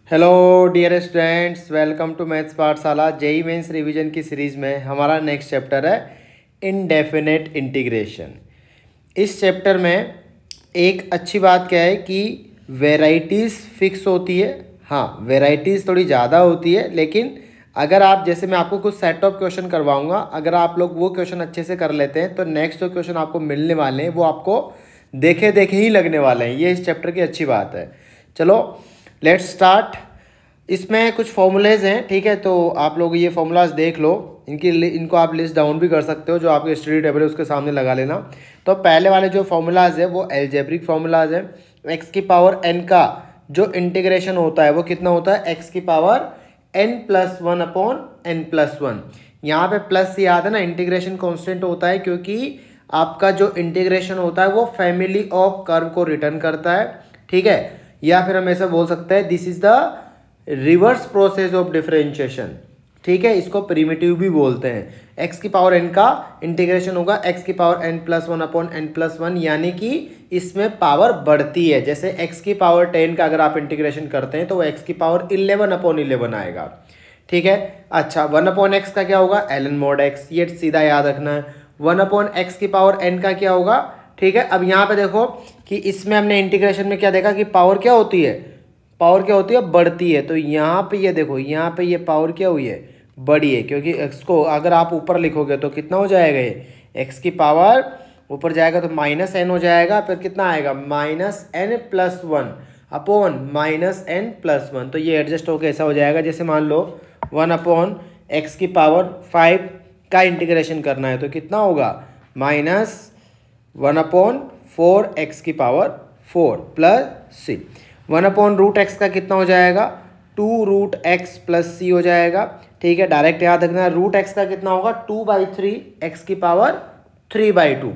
Hello dear students, welcome to maths पाठशाला। JEE Mains revision की series में हमारा नेक्स्ट चैप्टर है इनडेफिनेट इंटीग्रेशन। इस चैप्टर में एक अच्छी बात क्या है कि वेराइटीज़ फिक्स होती है। हाँ, वेराइटीज़ थोड़ी ज़्यादा होती है, लेकिन अगर आप जैसे मैं आपको कुछ सेट ऑफ क्वेश्चन करवाऊंगा, अगर आप लोग वो क्वेश्चन अच्छे से कर लेते हैं तो नेक्स्ट जो क्वेश्चन आपको मिलने वाले हैं वो आपको देखे देखे ही लगने वाले हैं। ये इस चैप्टर की अच्छी बात है। चलो लेट्स स्टार्ट। इसमें कुछ फॉर्मूलेज हैं, ठीक है, तो आप लोग ये फॉर्मूलाज देख लो। इनको आप लिस्ट डाउन भी कर सकते हो, जो आपके स्टडी टेबल है उसके सामने लगा लेना। तो पहले वाले जो फॉर्मूलाज है वो एल्जेब्रिक फॉर्मूलाज है। एक्स की पावर एन का जो इंटीग्रेशन होता है वो कितना होता है, एक्स की power n plus one upon n plus one. यहाँ पे प्लस याद है ना, इंटीग्रेशन कॉन्स्टेंट होता है, क्योंकि आपका जो इंटीग्रेशन होता है वो फैमिली ऑफ कर्व को रिटर्न करता है, ठीक है। या फिर हम ऐसा बोल सकते हैं this is the reverse process of differentiation, ठीक है। इसको प्रिमिटिव भी बोलते हैं। एक्स की पावर एन का इंटीग्रेशन होगा एक्स की power n plus one upon n plus one, यानी कि इसमें पावर बढ़ती है। जैसे एक्स की पावर 10 का अगर आप इंटीग्रेशन करते हैं तो वो एक्स की पावर 11 अपॉन 11 आएगा, ठीक है। अच्छा, 1 अपॉन एक्स का क्या होगा, एल एन मोड एक्स, ये सीधा याद रखना है। 1 अपॉन एक्स की पावर एन का क्या होगा, ठीक है। अब यहाँ पे देखो कि इसमें हमने इंटीग्रेशन में क्या देखा कि पावर क्या होती है, पावर क्या होती है, बढ़ती है। तो यहाँ पे ये देखो, यहाँ पे ये पावर क्या हुई है, बड़ी है, क्योंकि एक्स को अगर आप ऊपर लिखोगे तो कितना हो जाएगा, ये एक्स की पावर ऊपर जाएगा तो माइनस एन हो जाएगा, फिर कितना आएगा minus n plus one upon minus n plus one. तो ये एडजस्ट होकर ऐसा हो जाएगा, जैसे मान लो 1 अपॉन एक्स की पावर 5 का इंटीग्रेशन करना है तो कितना होगा, माइनस 1 अपॉन 4 एक्स की power 4 plus c. 1 upon root x का कितना हो जाएगा, 2 रूट एक्स प्लस सी हो जाएगा, ठीक है। डायरेक्ट याद रखना, रूट एक्स का कितना होगा 2/3 एक्स की पावर 3/2,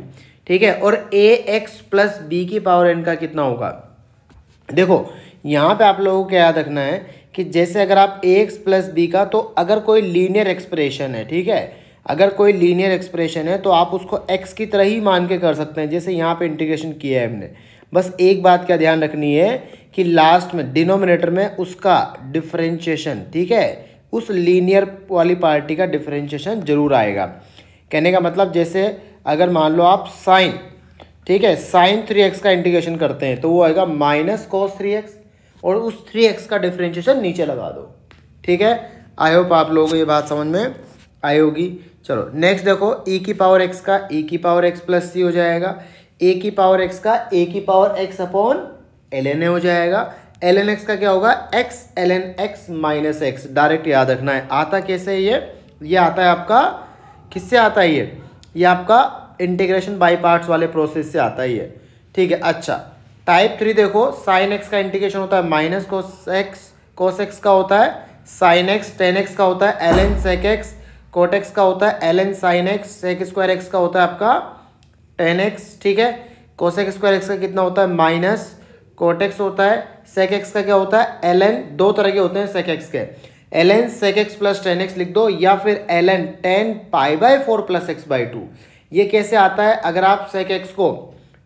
ठीक है। और ए एक्स प्लस बी की पावर एन का कितना होगा, देखो यहाँ पे आप लोगों को क्या याद रखना है कि जैसे अगर आप ए एक्स प्लस बी का, तो अगर कोई लीनियर एक्सप्रेशन है, ठीक है, अगर कोई लीनियर एक्सप्रेशन है तो आप उसको x की तरह ही मान के कर सकते हैं, जैसे यहाँ पे इंटीग्रेशन किया है हमने। बस एक बात क्या ध्यान रखनी है कि लास्ट में डिनोमिनेटर में उसका डिफरेंशिएशन, ठीक है, उस लीनियर वाली पार्टी का डिफरेंशिएशन जरूर आएगा। कहने का मतलब जैसे अगर मान लो आप साइन, ठीक है, साइन 3x का इंटीग्रेशन करते हैं तो वो आएगा माइनस कॉस 3x, और उस 3x का डिफरेंशिएशन नीचे लगा दो, ठीक है। आई होप आप लोगों को ये बात समझ में आई होगी। चलो नेक्स्ट देखो, e की पावर x का e की पावर x प्लस सी हो जाएगा, a की पावर x का a की power x upon ln a हो जाएगा। ln x का क्या होगा, x ln x minus x. Direct याद रखना है, आता कैसे है ये आता है आपका, किससे आता है ये आपका इंटीग्रेशन बाई पार्ट्स वाले प्रोसेस से आता ही है, ठीक है। अच्छा, टाइप 3 देखो, साइन एक्स का इंटीग्रेशन होता है माइनस कोस एक्स का होता है साइन एक्स, टेन एक्स का होता है ln sec x, cot x का होता है ln sine x, sec square x का होता है आपका टेन एक्स, ठीक है। कोसेक स्क्वायर एक्स का कितना होता है, माइनस कोट एक्स होता है। सेक एक्स का क्या होता है, ln, दो तरह के होते हैं सेक एक्स के, ln sec x plus tan x लिख दो, या फिर ln tan pi by 4 plus x by 2। ये कैसे आता है, अगर आप सेक एक्स को,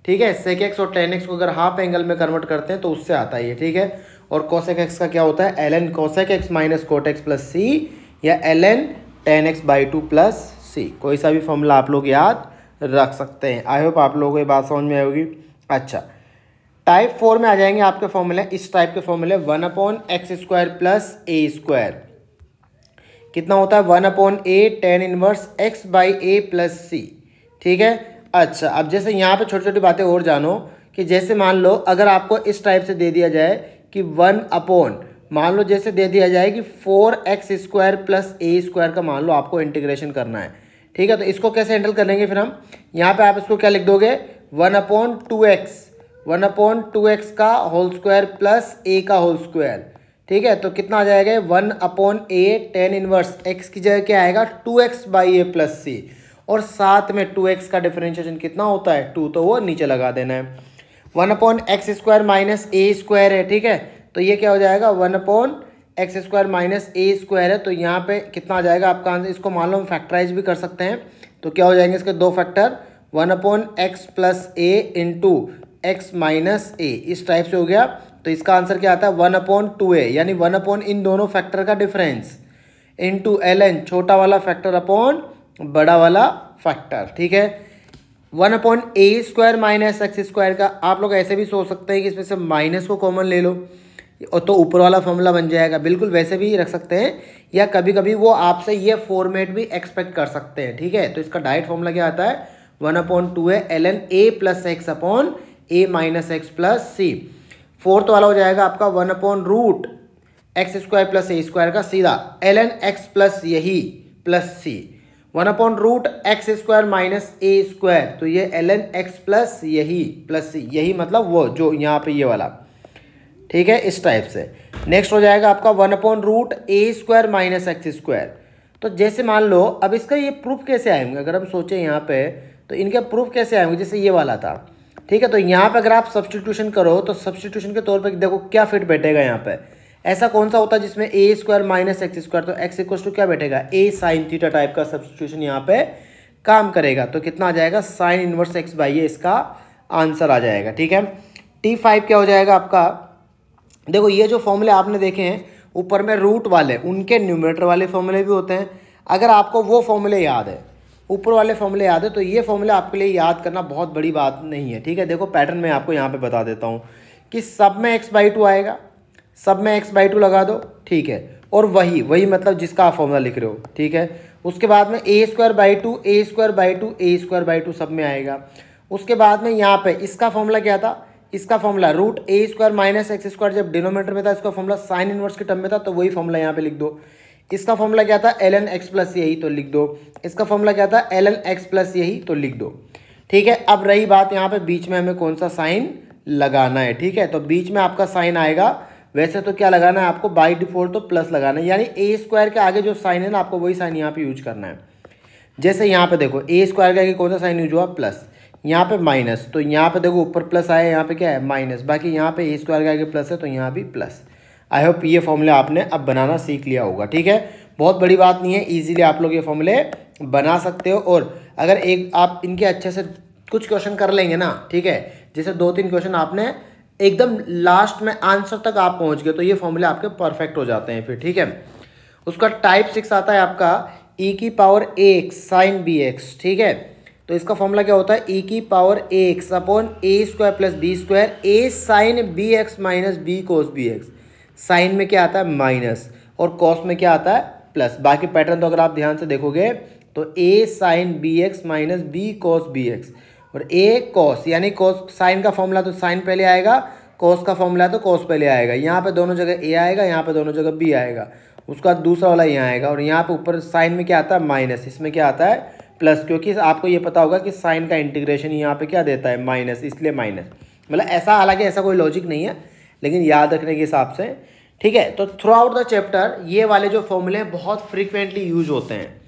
ठीक है, सेक एक्स और टेन एक्स को अगर हाफ एंगल में कन्वर्ट करते हैं तो उससे आता है ये, ठीक है। और कोसेक एक्स का क्या होता है, ln cosec x minus cot x plus C, या ln tan x by 2 plus C. कोई सा भी फॉर्मूला आप लोग याद रख सकते हैं। आई होप आप लोगों को ये बात समझ में आएगी। अच्छा, टाइप 4 में आ जाएंगे आपके फॉर्मूले, इस टाइप के फॉर्मूले 1 upon x square plus A square कितना होता है, 1 upon A tan inverse x by A plus C, ठीक है। अच्छा, अब जैसे यहाँ पे छोटी छोटी बातें और जानो कि जैसे मान लो अगर आपको इस टाइप से दे दिया जाए कि 1 अपॉन, मान लो जैसे दे दिया जाए कि 4x square plus A square का मान लो आपको इंटीग्रेशन करना है, ठीक है। तो इसको कैसे हैंडल करेंगे फिर हम, यहाँ पे आप इसको क्या लिख दोगे, 1 अपॉन 2x का होल स्क्वायर प्लस ए का होल स्क्वायर, ठीक है। तो कितना आ जाएगा, 1 upon A tan inverse x की जगह क्या आएगा 2x बाई ए प्लस सी, और साथ में 2x का डिफरेंशिएशन कितना होता है 2, तो वो नीचे लगा देना है। 1 अपॉन एक्स स्क्वायर माइनस ए स्क्वायर है, ठीक है, तो ये क्या हो जाएगा 1 अपॉन एक्स स्क्वायर माइनस ए स्क्वायर है, तो यहाँ पे कितना आ जाएगा आपका आंसर। इसको मान लो हम फैक्टराइज भी कर सकते हैं, तो क्या हो जाएंगे इसके दो फैक्टर, 1 अपॉन एक्स प्लस ए इंटू एक्स माइनस ए, इस टाइप से हो गया। तो इसका आंसर क्या आता है 1/2a, यानी 1 इन दोनों फैक्टर का डिफरेंस इंटू ln छोटा वाला फैक्टर अपॉन बड़ा वाला फैक्टर। ठीक है, 1/a² माइनस x² का आप लोग ऐसे भी सोच सकते हैं कि इसमें से माइनस को कॉमन ले लो और तो ऊपर वाला फॉर्मूला बन जाएगा। बिल्कुल वैसे भी रख सकते हैं, या कभी कभी वो आपसे ये फॉर्मेट भी एक्सपेक्ट कर सकते हैं। ठीक है, तो इसका डायरेक्ट फॉर्मूला क्या आता है 1/2a ln a plus x upon a minus x plus c. Fourth वाला हो जाएगा आपका 1/√x² प्लस a² का सीधा ln x प्लस यही प्लस सी 1/√x² माइनस a², तो ये ln x प्लस यही प्लस सी, यही मतलब वो जो यहाँ पे ये वाला। ठीक है, इस टाइप से। नेक्स्ट हो जाएगा आपका 1/√a² माइनस x²। तो जैसे मान लो अब इसका ये प्रूफ कैसे आएंगे, अगर हम सोचें यहाँ पे तो इनका प्रूफ कैसे आएंगे, जैसे ये वाला था। ठीक है, तो यहाँ पे अगर आप सब्सटीट्यूशन करो तो सब्सटीट्यूशन के तौर पे देखो क्या फिट बैठेगा यहाँ पे। ऐसा कौन सा होता है जिसमें a² माइनस x², तो x इक्वल टू क्या बैठेगा a साइन थीटा टाइप का सब्सटीट्यूशन यहाँ पे काम करेगा। तो कितना आ जाएगा साइन इनवर्स x/a, इसका आंसर आ जाएगा। ठीक है, T5 क्या हो जाएगा आपका, देखो ये जो फॉर्मूले आपने देखे हैं ऊपर में रूट वाले, उनके न्यूमरेटर वाले फॉर्मूले भी होते हैं। अगर आपको वो फॉर्मूले याद है, ऊपर वाले फॉर्मूले याद है, तो ये फॉर्मूले आपके लिए याद करना बहुत बड़ी बात नहीं है। ठीक है, देखो पैटर्न मैं आपको यहाँ पे बता देता हूँ कि सब में x/2 आएगा, सब में x/2 लगा दो। ठीक है, और वही मतलब जिसका आप फॉर्मूला लिख रहे हो। ठीक है, उसके बाद में a²/2 a²/2 a²/2 सब में आएगा। उसके बाद में यहाँ पे इसका फॉर्मूला क्या था, इसका फॉर्मूला √a² माइनस x², जब डिनोमिनेटर में था इसका फॉर्मूला साइन इनवर्स के टर्म में था, तो वही फॉर्मूला यहाँ पे लिख दो। इसका फॉर्मूला क्या था ln x प्लस यही, तो लिख दो। इसका फॉर्मूला क्या था ln x प्लस यही, तो लिख दो। ठीक है, अब रही बात यहाँ पे बीच में हमें कौन सा साइन लगाना है। ठीक है, तो बीच में आपका साइन आएगा, वैसे तो क्या लगाना है आपको बाई डिफॉल्ट तो प्लस लगाना है, यानी a² के आगे जो साइन है ना आपको वही साइन यहाँ पे यूज करना है। जैसे यहाँ पे देखो a² के आगे कौन सा साइन यूज हुआ प्लस, यहाँ पे माइनस, तो यहाँ पे देखो ऊपर प्लस आया, यहाँ पे क्या है माइनस, बाकी यहाँ पे a² के आगे प्लस है तो यहाँ भी प्लस। आई होप ये फॉर्मूले आपने अब बनाना सीख लिया होगा। ठीक है, बहुत बड़ी बात नहीं है, इजीली आप लोग ये फॉर्मूले बना सकते हो। और अगर एक आप इनके अच्छे से कुछ क्वेश्चन कर लेंगे ना, ठीक है, जैसे 2-3 क्वेश्चन आपने एकदम लास्ट में आंसर तक आप पहुँच गए तो ये फॉर्मूले आपके परफेक्ट हो जाते हैं फिर। ठीक है, उसका टाइप 6 आता है आपका e⁴ax साइन bx। ठीक है, तो इसका फॉर्मूला क्या होता है e⁴ax upon a² plus b² a sine bx minus b cos bx। Sine में क्या आता है माइनस और कॉस में क्या आता है प्लस। बाकी पैटर्न तो अगर आप ध्यान से देखोगे तो a sine bx minus b cos bx और a कॉस, यानी कॉस साइन का फॉर्मूला तो साइन पहले आएगा, कॉस का फॉर्मूला तो कॉस पहले आएगा। यहाँ पे दोनों जगह a आएगा, यहाँ पे दोनों जगह b आएगा, उसका दूसरा वाला यहाँ आएगा। और यहाँ पे ऊपर साइन में क्या आता है माइनस, इसमें क्या आता है प्लस, क्योंकि आपको ये पता होगा कि साइन का इंटीग्रेशन यहाँ पे क्या देता है माइनस, इसलिए माइनस। मतलब ऐसा, हालांकि ऐसा कोई लॉजिक नहीं है लेकिन याद रखने के हिसाब से। ठीक है, तो थ्रू आउट द चैप्टर ये वाले जो फॉर्मूले बहुत फ्रीक्वेंटली यूज होते हैं।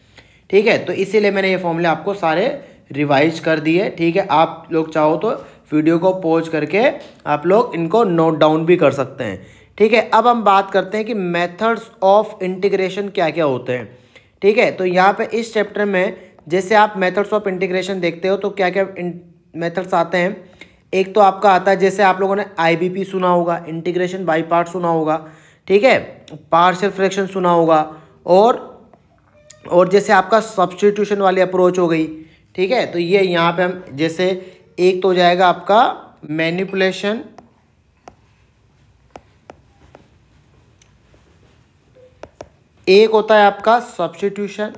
ठीक है, तो इसीलिए मैंने ये फॉर्मूले आपको सारे रिवाइज कर दिए। ठीक है, आप लोग चाहो तो वीडियो को पॉज करके आप लोग इनको नोट डाउन भी कर सकते हैं। ठीक है, अब हम बात करते हैं कि मेथड्स ऑफ इंटीग्रेशन क्या क्या होते हैं। ठीक है, तो यहाँ पे इस चैप्टर में जैसे आप मेथड्स ऑफ इंटीग्रेशन देखते हो तो क्या क्या मेथड्स आते हैं। एक तो आपका आता है, जैसे आप लोगों ने IBP सुना होगा, इंटीग्रेशन बाय पार्ट सुना होगा। ठीक है, पार्शियल फ्रैक्शन सुना होगा, और जैसे आपका सब्स्टिट्यूशन वाली अप्रोच हो गई। ठीक है, तो ये यहाँ पे हम जैसे एक तो हो जाएगा आपका मैनिपुलेशन, एक होता है आपका सब्स्टिट्यूशन।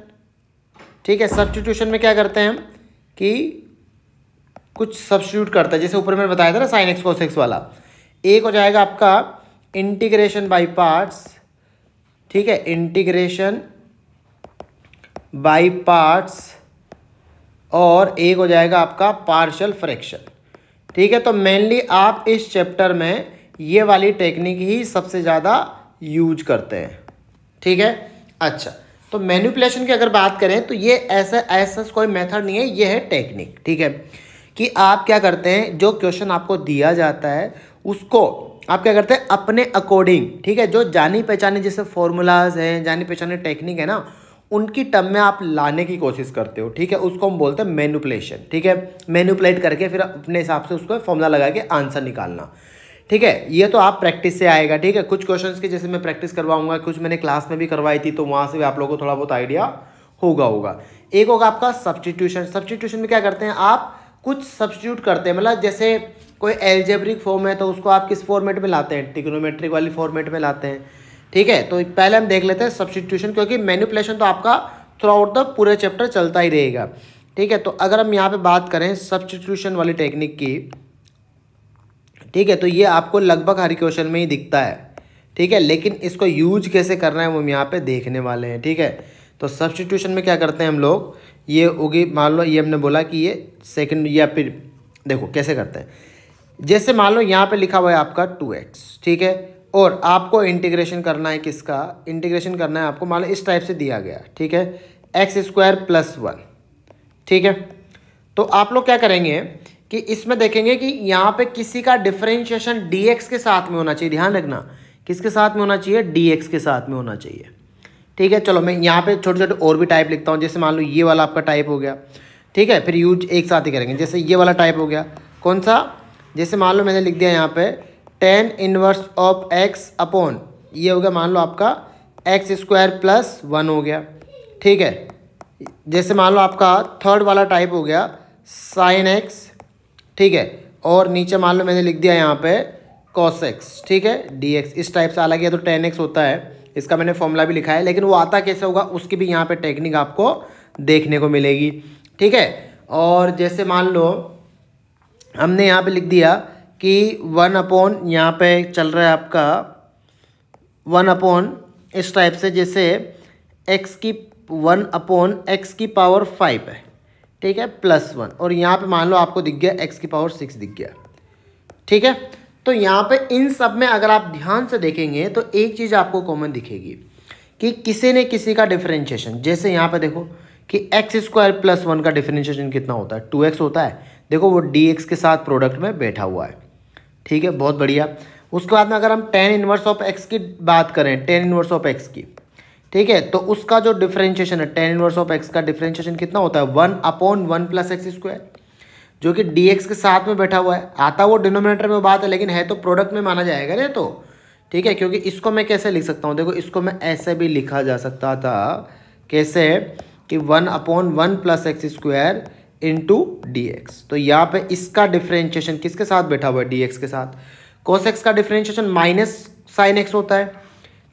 ठीक है, सब्स्टिट्यूशन में क्या करते हैं हम कि कुछ सब्स्टिट्यूट करता है, जैसे ऊपर मैंने बताया था ना साइन एक्स कोस एक्स वाला। एक हो जाएगा आपका इंटीग्रेशन बाय पार्ट्स। ठीक है, इंटीग्रेशन बाय पार्ट्स, और एक हो जाएगा आपका पार्शियल फ्रैक्शन। ठीक है, तो मेनली आप इस चैप्टर में ये वाली टेक्निक ही सबसे ज़्यादा यूज करते हैं। ठीक है, अच्छा, तो मैनिपुलेशन की अगर बात करें तो ये ऐसा कोई मेथड नहीं है, ये है टेक्निक। ठीक है, कि आप क्या करते हैं, जो क्वेश्चन आपको दिया जाता है उसको आप क्या करते हैं अपने अकॉर्डिंग, ठीक है, जो जानी पहचानी जैसे फॉर्मूलाज हैं, जानी पहचानी टेक्निक है ना, उनकी टर्म में आप लाने की कोशिश करते हो। ठीक है, उसको हम बोलते हैं मैनिपुलेशन। ठीक है, मैनिपुलेट करके फिर अपने हिसाब से उसको फॉर्मूला लगा के आंसर निकालना। ठीक है, ये तो आप प्रैक्टिस से आएगा। ठीक है, कुछ क्वेश्चंस की जैसे मैं प्रैक्टिस करवाऊंगा, कुछ मैंने क्लास में भी करवाई थी, तो वहाँ से भी आप लोगों को थोड़ा बहुत आइडिया होगा। एक होगा आपका सब्स्टिट्यूशन। सब्स्टिट्यूशन में क्या करते हैं, आप कुछ सब्स्टिट्यूट करते हैं, मतलब जैसे कोई एल्जेब्रिक फॉर्म है तो उसको आप किस फॉर्मेट में लाते हैं, ट्रिग्नोमेट्रिक वाली फॉर्मेट में लाते हैं। ठीक है, तो पहले हम देख लेते हैं सब्स्टिट्यूशन, क्योंकि मैनिपुलेशन तो आपका थ्रू आउट द पूरे चैप्टर चलता ही रहेगा। ठीक है, तो अगर हम यहाँ पे बात करें सब्स्टिट्यूशन वाली टेक्निक की, ठीक है, तो ये आपको लगभग हर क्वेश्चन में ही दिखता है। ठीक है, लेकिन इसको यूज कैसे करना है वो हम यहाँ पे देखने वाले हैं। ठीक है, तो सब्स्टिट्यूशन में क्या करते हैं हम लोग, ये होगी, मान लो ये हमने बोला कि ये सेकंड, या फिर देखो कैसे करते हैं, जैसे मान लो यहाँ पे लिखा हुआ है आपका 2x, ठीक है, और आपको इंटीग्रेशन करना है, किसका इंटीग्रेशन करना है आपको, मान लो इस टाइप से दिया गया। ठीक है, x² + 1। ठीक है, तो आप लोग क्या करेंगे कि इसमें देखेंगे कि यहाँ पे किसी का डिफरेंशिएशन dx के साथ में होना चाहिए। ध्यान रखना, किसके साथ में होना चाहिए, dx के साथ में होना चाहिए। ठीक है, चलो मैं यहाँ पे छोटे छोटे और भी टाइप लिखता हूँ। जैसे मान लो ये वाला आपका टाइप हो गया, ठीक है, फिर यूज एक साथ ही करेंगे। जैसे ये वाला टाइप हो गया, कौन सा, जैसे मान लो मैंने लिख दिया यहाँ पे tan inverse of x upon, ये हो गया मान लो आपका x² + 1 हो गया। ठीक है, जैसे मान लो आपका थर्ड वाला टाइप हो गया sin x। ठीक है, और नीचे मान लो मैंने लिख दिया यहाँ पे cos x। ठीक है, dx इस टाइप से, हालांकि तो tan x होता है, इसका मैंने फॉर्मूला भी लिखा है, लेकिन वो आता कैसे होगा उसकी भी यहाँ पे टेक्निक आपको देखने को मिलेगी। ठीक है, और जैसे मान लो हमने यहाँ पे लिख दिया कि 1 यहाँ पे चल रहा है आपका 1 इस टाइप से, जैसे x की 1/x⁵ है। ठीक है, +1, और यहाँ पे मान लो आपको दिख गया x⁶ दिख गया। ठीक है, तो यहाँ पे इन सब में अगर आप ध्यान से देखेंगे तो एक चीज़ आपको कॉमन दिखेगी कि किसी ने किसी का डिफरेंशिएशन, जैसे यहाँ पे देखो कि x² + 1 का डिफरेंशिएशन कितना होता है, 2x होता है। देखो वो dx के साथ प्रोडक्ट में बैठा हुआ है। ठीक है, बहुत बढ़िया। उसके बाद में अगर हम tan इनवर्स ऑफ x की बात करें, tan इनवर्स ऑफ x की, ठीक है, तो उसका जो डिफरेंशिएशन है, tan इनवर्स ऑफ x का डिफरेंशिएशन कितना होता है, 1/1 + x², जो कि dx के साथ में बैठा हुआ है। आता वो डिनोमिनेटर में बात है, लेकिन है तो प्रोडक्ट में माना जाएगा ना। तो ठीक है, क्योंकि इसको मैं कैसे लिख सकता हूँ, देखो इसको मैं ऐसे भी लिखा जा सकता था, कैसे कि 1/1 + x² × dx। तो यहाँ पे इसका डिफरेंशिएशन किसके साथ बैठा हुआ है, dx के साथ। cos x का डिफरेंशिएशन -sin x होता है।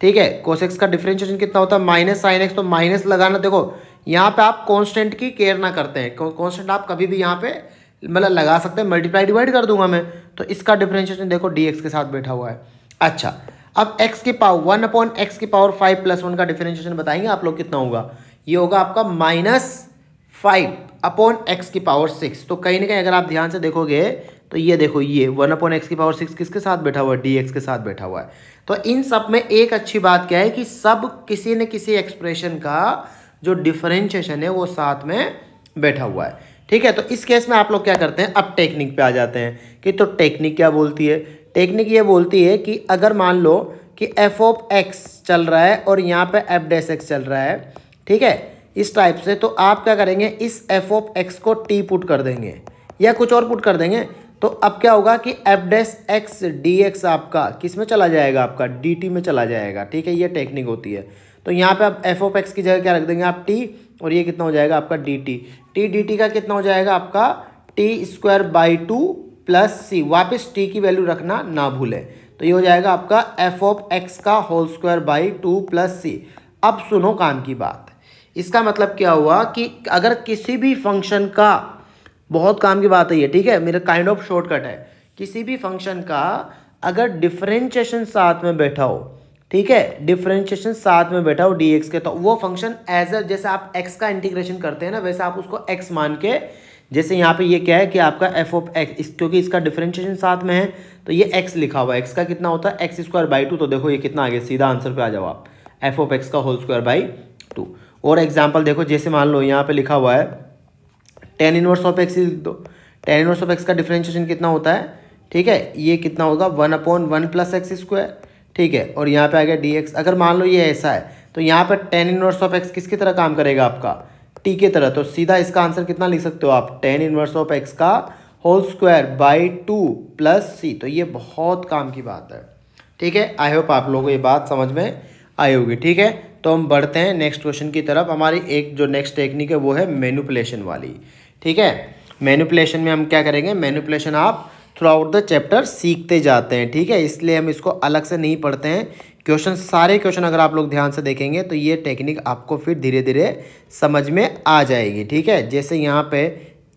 ठीक है, cos x का डिफरेंशिएशन कितना होता है, -sin x, तो माइनस लगाना। देखो यहाँ पे आप कांस्टेंट की केयर ना करते हैं, कांस्टेंट आप कभी भी यहाँ पे मतलब लगा सकते हैं, मल्टीप्लाई डिवाइड कर दूंगा मैं, तो इसका डिफरेंशिएशन देखो dx के साथ बैठा हुआ है। अच्छा, अब x की पावर 1/x⁵ + 1 का डिफरेंशिएशन बताएंगे आप लोग कितना होगा, ये होगा आपका -5/x⁶। तो कहीं ना कहीं अगर आप ध्यान से देखोगे तो ये देखो, ये 1/x⁶ किसके साथ बैठा हुआ है, dx के साथ बैठा हुआ है। तो इन सब में एक अच्छी बात क्या है कि सब किसी न किसी एक्सप्रेशन का जो डिफरेंशिएशन है वो साथ में बैठा हुआ है। ठीक है, तो इस केस में आप लोग क्या करते हैं, अब टेक्निक पे आ जाते हैं कि तो टेक्निक क्या बोलती है। टेक्निक ये बोलती है कि अगर मान लो कि f(x) चल रहा है और यहाँ पे f'(x) चल रहा है, ठीक है, इस टाइप से, तो आप क्या करेंगे, इस f(x) को t पुट कर देंगे या कुछ और पुट कर देंगे। तो अब क्या होगा कि f'(x) dx आपका किस में चला जाएगा, आपका dt में चला जाएगा। ठीक है, ये टेक्निक होती है। तो यहाँ पे आप f(x) की जगह क्या रख देंगे आप, t, और ये कितना हो जाएगा आपका dt। t dt का कितना हो जाएगा आपका t² + c। वापस t की वैल्यू रखना ना भूलें, तो ये हो जाएगा आपका f(x²2 + c। अब सुनो काम की बात, इसका मतलब क्या हुआ कि अगर किसी भी फंक्शन का, बहुत काम की बात है ये, ठीक है, मेरा काइंड ऑफ शॉर्टकट है, किसी भी फंक्शन का अगर डिफरेंशिएशन साथ में बैठा हो, ठीक है, डिफरेंशिएशन साथ में बैठा हो dx के, तो वो फंक्शन एज अ, जैसे आप x का इंटीग्रेशन करते हैं ना, वैसे आप उसको x मान के, जैसे यहाँ पे ये क्या है कि आपका f(x), क्योंकि इसका डिफरेंशिएशन साथ में है तो ये x लिखा हुआ है, x का कितना होता है x²/2। तो देखो ये कितना आ गया, सीधा आंसर पे आ जाओ आप, f(x²/2। और एग्जाम्पल देखो, जैसे मान लो यहाँ पे लिखा हुआ है tan इनवर्स ऑफ x लिख दो। tan इनवर्स ऑफ x का डिफरेंशिएशन कितना होता है, ठीक है, ये कितना होगा 1/1 + x²। ठीक है, और यहाँ पे आ गया dx। अगर मान लो ये ऐसा है तो यहाँ पर tan इनवर्स ऑफ x किसकी तरह काम करेगा, आपका t की तरह। तो सीधा इसका आंसर कितना लिख सकते हो आप, tan इनवर्स ऑफ x का होल स्क्वायर बाई 2 प्लस सी। तो ये बहुत काम की बात है, ठीक है। आई होप आप लोगों को ये बात समझ में आई होगी, ठीक है। तो हम बढ़ते हैं नेक्स्ट क्वेश्चन की तरफ। हमारी एक जो नेक्स्ट टेक्निक है वो है मैनिपुलेशन वाली, ठीक है। मैनिपुलेशन में हम क्या करेंगे, मैनिपुलेशन आप थ्रू आउट द चैप्टर सीखते जाते हैं, ठीक है। इसलिए हम इसको अलग से नहीं पढ़ते हैं। क्वेश्चन, सारे क्वेश्चन अगर आप लोग ध्यान से देखेंगे तो ये टेक्निक आपको फिर धीरे धीरे समझ में आ जाएगी, ठीक है। जैसे यहाँ पे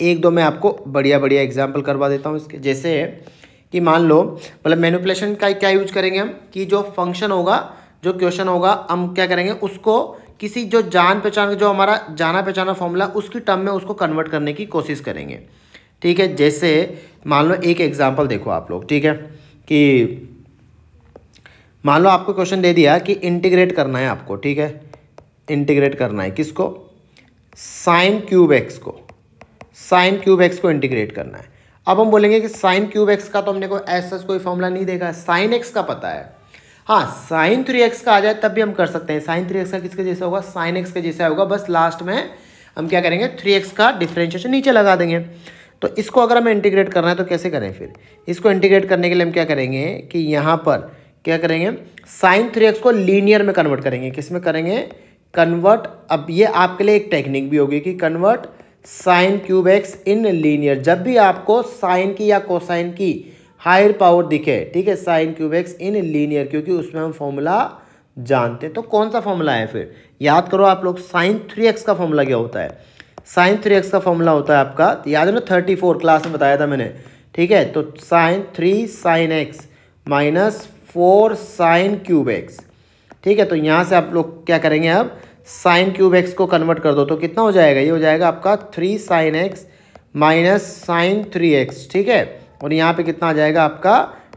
एक दो मैं आपको बढ़िया बढ़िया एग्जाम्पल करवा देता हूँ इसके। जैसे कि मान लो, मतलब मैनिपुलेशन का क्या यूज करेंगे हम, कि जो फंक्शन होगा, जो क्वेश्चन होगा, हम क्या करेंगे उसको किसी जो जान पहचान, जो हमारा जाना पहचाना फॉर्मूला, उसकी टर्म में उसको कन्वर्ट करने की कोशिश करेंगे, ठीक है। जैसे मान लो एक एग्जांपल देखो आप लोग, ठीक है, कि मान लो आपको क्वेश्चन दे दिया कि इंटीग्रेट करना है आपको, ठीक है। इंटीग्रेट करना है किसको, साइन क्यूब एक्स को, साइन क्यूब एक्स को इंटीग्रेट करना है। अब हम बोलेंगे कि साइन क्यूब एक्स का तो हमने कोई ऐसा कोई फॉर्मूला नहीं देखा है, साइन एक्स का पता है। हाँ, साइन 3x का आ जाए तब भी हम कर सकते हैं। साइन 3x का किसके जैसा होगा, साइन एक्स के जैसा होगा, बस लास्ट में हम क्या करेंगे 3x का डिफरेंशिएशन नीचे लगा देंगे। तो इसको अगर हमें इंटीग्रेट करना है तो कैसे करें फिर, इसको इंटीग्रेट करने के लिए हम क्या करेंगे कि यहाँ पर क्या करेंगे, साइन 3x को लीनियर में कन्वर्ट करेंगे। किस में करेंगे, कन्वर्ट। अब ये आपके लिए एक टेक्निक भी होगी कि convert sign cube x in linear. जब भी आपको साइन की या कोसाइन की हायर पावर दिखे, ठीक है, sign cube x in linear, क्योंकि उसमें हम फॉर्मूला जानते हैं। तो कौन सा फॉर्मूला है फिर, याद करो आप लोग, साइन 3x का फॉर्मूला क्या होता है, साइन 3x का फॉर्मूला होता है आपका, याद है ना, 34 क्लास में बताया था मैंने, ठीक है। तो sine 3 sine x minus 4 sine cube x, ठीक है। तो यहाँ से आप लोग क्या करेंगे, अब साइन क्यूब एक्स को कन्वर्ट कर दो तो कितना हो जाएगा, ये हो जाएगा आपका 3 sine x minus sign 3x, ठीक है। और यहाँ पे कितना आ जाएगा आपका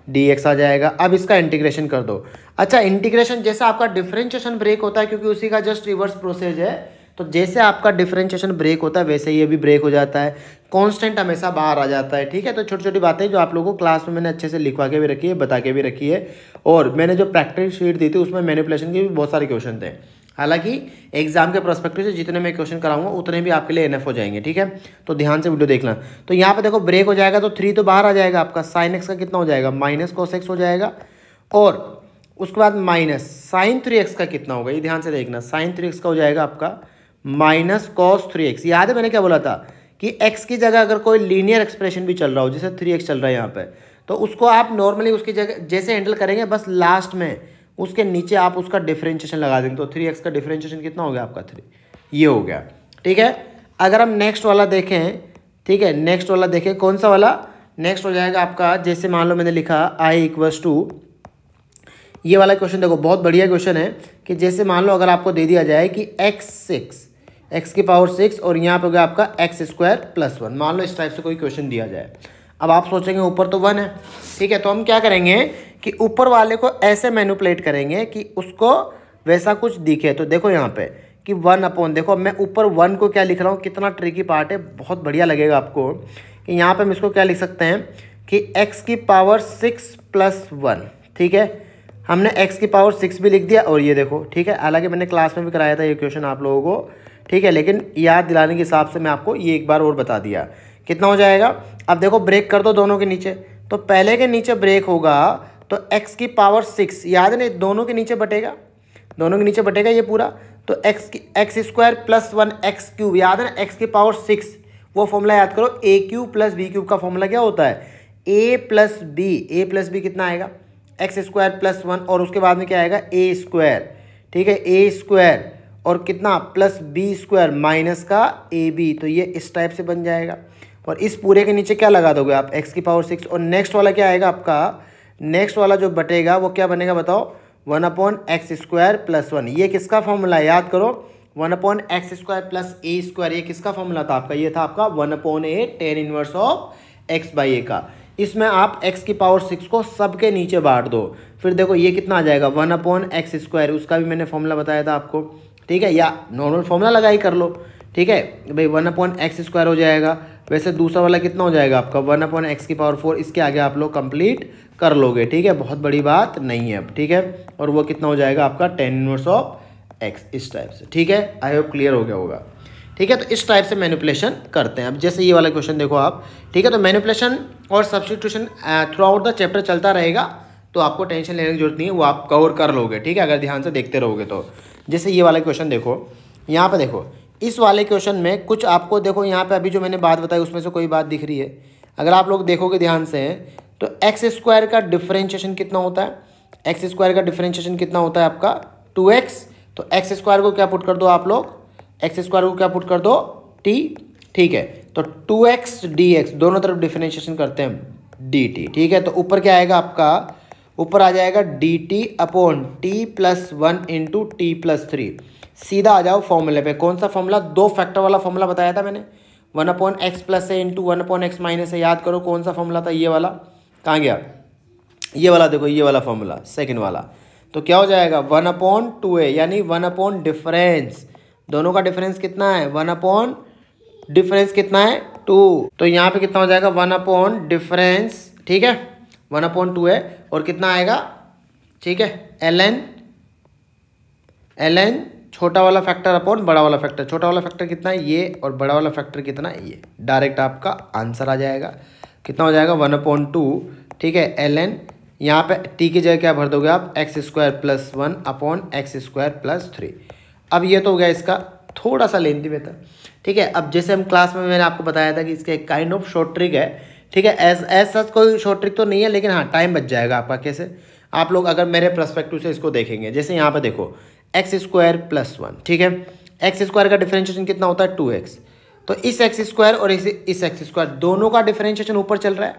dx आ जाएगा। अब इसका इंटीग्रेशन कर दो। अच्छा, इंटीग्रेशन जैसे आपका डिफरेंशिएशन ब्रेक होता है, क्योंकि उसी का जस्ट रिवर्स प्रोसेस है, तो जैसे आपका डिफरेंशिएशन ब्रेक होता है वैसे ही ये भी ब्रेक हो जाता है। कांस्टेंट हमेशा बाहर आ जाता है, ठीक है। तो छोटी छोटी बातें जो आप लोगों को क्लास में मैंने अच्छे से लिखवा के भी रखी है, बता के भी रखी है, और मैंने जो प्रैक्टिस शीट दी थी उसमें मैनिपुलेशन के भी बहुत सारे क्वेश्चन थे। हालांकि एग्जाम के पर्सपेक्टिव से जितने मैं क्वेश्चन कराऊंगा उतने भी आपके लिए एनएफ हो जाएंगे, ठीक है। तो ध्यान से वीडियो देखना। तो यहाँ पे देखो ब्रेक हो जाएगा तो 3 तो बाहर आ जाएगा आपका, साइन एक्स का कितना हो जाएगा, माइनस कोस एक्स हो जाएगा, और उसके बाद माइनस साइन 3x का कितना होगा, ये ध्यान से देखना, साइन 3x का हो जाएगा आपका माइनस कॉस 3x। याद है मैंने क्या बोला था कि x की जगह अगर कोई लीनियर एक्सप्रेशन भी चल रहा हो, जैसे 3x चल रहा है यहाँ पे, तो उसको आप नॉर्मली उसकी जगह जैसे हैंडल करेंगे, बस लास्ट में उसके नीचे आप उसका डिफरेंशिएशन लगा देंगे। तो 3x का डिफरेंशिएशन कितना हो गया आपका 3, ये हो गया, ठीक है। अगर हम नेक्स्ट वाला देखें, ठीक है, नेक्स्ट वाला देखें, कौन सा वाला, नेक्स्ट हो जाएगा आपका, जैसे मान लो मैंने लिखा i = ये वाला क्वेश्चन देखो, बहुत बढ़िया क्वेश्चन है, कि जैसे मान लो अगर आपको दे दिया जाए कि x की पावर 6 और यहाँ पे हो गया आपका x² + 1, मान लो इस टाइप से कोई क्वेश्चन दिया जाए। अब आप सोचेंगे ऊपर तो 1 है, ठीक है, तो हम क्या करेंगे कि ऊपर वाले को ऐसे मैनिपुलेट करेंगे कि उसको वैसा कुछ दिखे। तो देखो यहाँ पे कि 1/, देखो मैं ऊपर 1 को क्या लिख रहा हूँ, कितना ट्रिकी पार्ट है, बहुत बढ़िया लगेगा आपको, कि यहाँ पे हम इसको क्या लिख सकते हैं कि x की पावर 6 + 1, ठीक है। हमने x की पावर 6 भी लिख दिया, और ये देखो, ठीक है, हालांकि मैंने क्लास में भी कराया था ये क्वेश्चन आप लोगों को, ठीक है, लेकिन याद दिलाने के हिसाब से मैं आपको ये एक बार और बता दिया। कितना हो जाएगा, अब देखो ब्रेक कर दो दोनों के नीचे, तो पहले के नीचे ब्रेक होगा तो x की पावर 6, याद है ना, दोनों के नीचे बटेगा, दोनों के नीचे बटेगा ये पूरा, तो x² + 1 x³, याद है ना, x की पावर 6, वो फॉर्मूला याद करो, a³ + b³ का फॉर्मूला क्या होता है, a + b कितना आएगा, x² + 1, और उसके बाद में क्या आएगा a², ठीक है, a² और कितना प्लस b² माइनस का ab, तो ये इस टाइप से बन जाएगा। और इस पूरे के नीचे क्या लगा दोगे आप, x की पावर 6, और नेक्स्ट वाला क्या आएगा आपका, नेक्स्ट वाला जो बटेगा वो क्या बनेगा बताओ, 1/x² + 1, ये किसका फॉर्मूला है, याद करो, 1/x² + a², ये किसका फॉर्मूला था आपका, ये था आपका 1/a tan 1/x/a का। इसमें आप x की पावर 6 को सबके नीचे बांट दो, फिर देखो ये कितना आ जाएगा 1/x², उसका भी मैंने फॉर्मूला बताया था आपको, ठीक है, या नॉर्मल फॉर्मूला लगा ही कर लो, ठीक है भाई, 1/x² हो जाएगा। वैसे दूसरा वाला कितना हो जाएगा आपका 1/x⁴, इसके आगे आप लोग कंप्लीट कर लोगे, ठीक है, बहुत बड़ी बात नहीं है अब, ठीक है। और वो कितना हो जाएगा आपका tan 1/x, इस टाइप से, ठीक है। आई होप क्लियर हो गया होगा। ठीक है। तो इस टाइप से मैनिपुलेशन करते हैं। अब जैसे ये वाला क्वेश्चन देखो आप, ठीक है। तो मैनिपुलेशन और substitution through out the chapter चलता रहेगा, तो आपको टेंशन लेने की जरूरत नहीं है, वो आप कवर कर लोगे, ठीक है, अगर ध्यान से देखते रहोगे तो। जैसे ये वाला क्वेश्चन देखो, यहाँ पे देखो, इस वाले क्वेश्चन में कुछ आपको देखो, यहाँ पे अभी जो मैंने बात बताई उसमें से कोई बात दिख रही है, अगर आप लोग देखोगे ध्यान से, तो एक्स स्क्वायर का डिफरेंशिएशन कितना होता है, एक्स स्क्वायर का डिफरेंशिएशन कितना होता है आपका 2x। तो एक्स स्क्वायर को क्या पुट कर दो आप लोग, एक्स स्क्वायर को क्या पुट कर दो t, ठीक है। तो 2x dx दोनों तरफ डिफरेंशिएशन करते हैं dt, ठीक है। तो ऊपर क्या आएगा आपका, ऊपर आ जाएगा dt upon t plus 1 into T plus 3। सीधा आ जाओ फॉर्मूले पे। कौन सा फॉर्मूला, दो फैक्टर वाला फॉर्मूला बताया था मैंने, 1 अपॉन एक्स प्लस ए इंटू 1 अपॉन एक्स माइनस ए। याद करो कौन सा फॉर्मूला था, ये वाला। कहाँ गया, ये वाला, देखो ये वाला फॉर्मूला, सेकंड वाला। तो क्या हो जाएगा 1 अपॉन 2a, यानी 1 अपॉन डिफरेंस, दोनों का डिफरेंस कितना है, 1 अपॉन डिफरेंस कितना है 2। तो यहाँ पे कितना हो जाएगा 1 अपॉन डिफरेंस, ठीक है, 1 अपॉन 2a, और कितना आएगा, ठीक है, ln छोटा वाला फैक्टर अपॉन बड़ा वाला फैक्टर। छोटा वाला फैक्टर कितना है ये, और बड़ा वाला फैक्टर कितना है ये। डायरेक्ट आपका आंसर आ जाएगा, कितना हो जाएगा 1 अपॉन 2, ठीक है, ln, यहाँ पे t की जगह क्या भर दोगे आप, x square plus 1 upon x square plus 3। अब ये तो हो गया इसका थोड़ा सा लेंथी मेथड, ठीक है। अब जैसे हम क्लास में मैंने आपको बताया था कि इसका एक काइंड ऑफ शॉर्ट ट्रिक है, ठीक है। एज सच कोई शॉर्ट ट्रिक तो नहीं है, लेकिन हाँ टाइम बच जाएगा आपका। कैसे, आप लोग अगर मेरे पर्सपेक्टिव से इसको देखेंगे, जैसे यहाँ पे देखो एक्स स्क्वायर प्लस 1, ठीक है, एक्स स्क्वायर का डिफरेंशिएशन कितना होता है 2x। तो इस एक्स स्क्वायर और इस एक्स स्क्वायर दोनों का डिफरेंशिएशन ऊपर चल रहा है,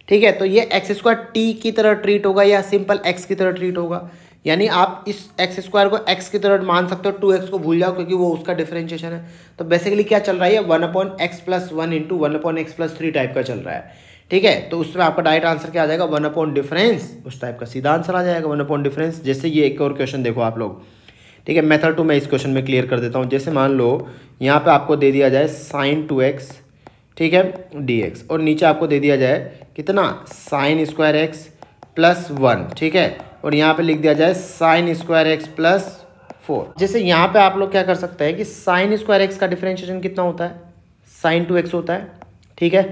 ठीक है। तो ये एक्स स्क्वायर टी की तरह ट्रीट होगा या सिंपल एक्स की तरह ट्रीट होगा, यानी आप इस एक्स स्क्वायर को एक्स की तरह मान सकते हो, 2x को भूल जाओ क्योंकि वो उसका डिफरेंशिएशन है। तो बेसिकली क्या चल रहा है, 1 upon x plus 1 into 1 upon x plus 3 type का चल रहा है, ठीक है। तो उसमें आपका डायरेक्ट आंसर क्या आ जाएगा, 1 अपॉन डिफरेंस, उस टाइप का सीधा आंसर आ जाएगा 1 अपॉन डिफरेंस। जैसे ये एक और क्वेश्चन देखो आप लोग, ठीक है, मेथड 2 मैं इस क्वेश्चन में क्लियर कर देता हूँ। जैसे मान लो यहाँ पे आपको दे दिया जाए sin 2x, ठीक है, dx, और नीचे आपको दे दिया जाए कितना sin स्क्वायर x प्लस 1, ठीक है, और यहाँ पे लिख दिया जाए sin स्क्वायर x प्लस 4। जैसे यहाँ पे आप लोग क्या कर सकते हैं कि sin स्क्वायर x का डिफरेंशिएशन कितना होता है, sin 2x होता है, ठीक है।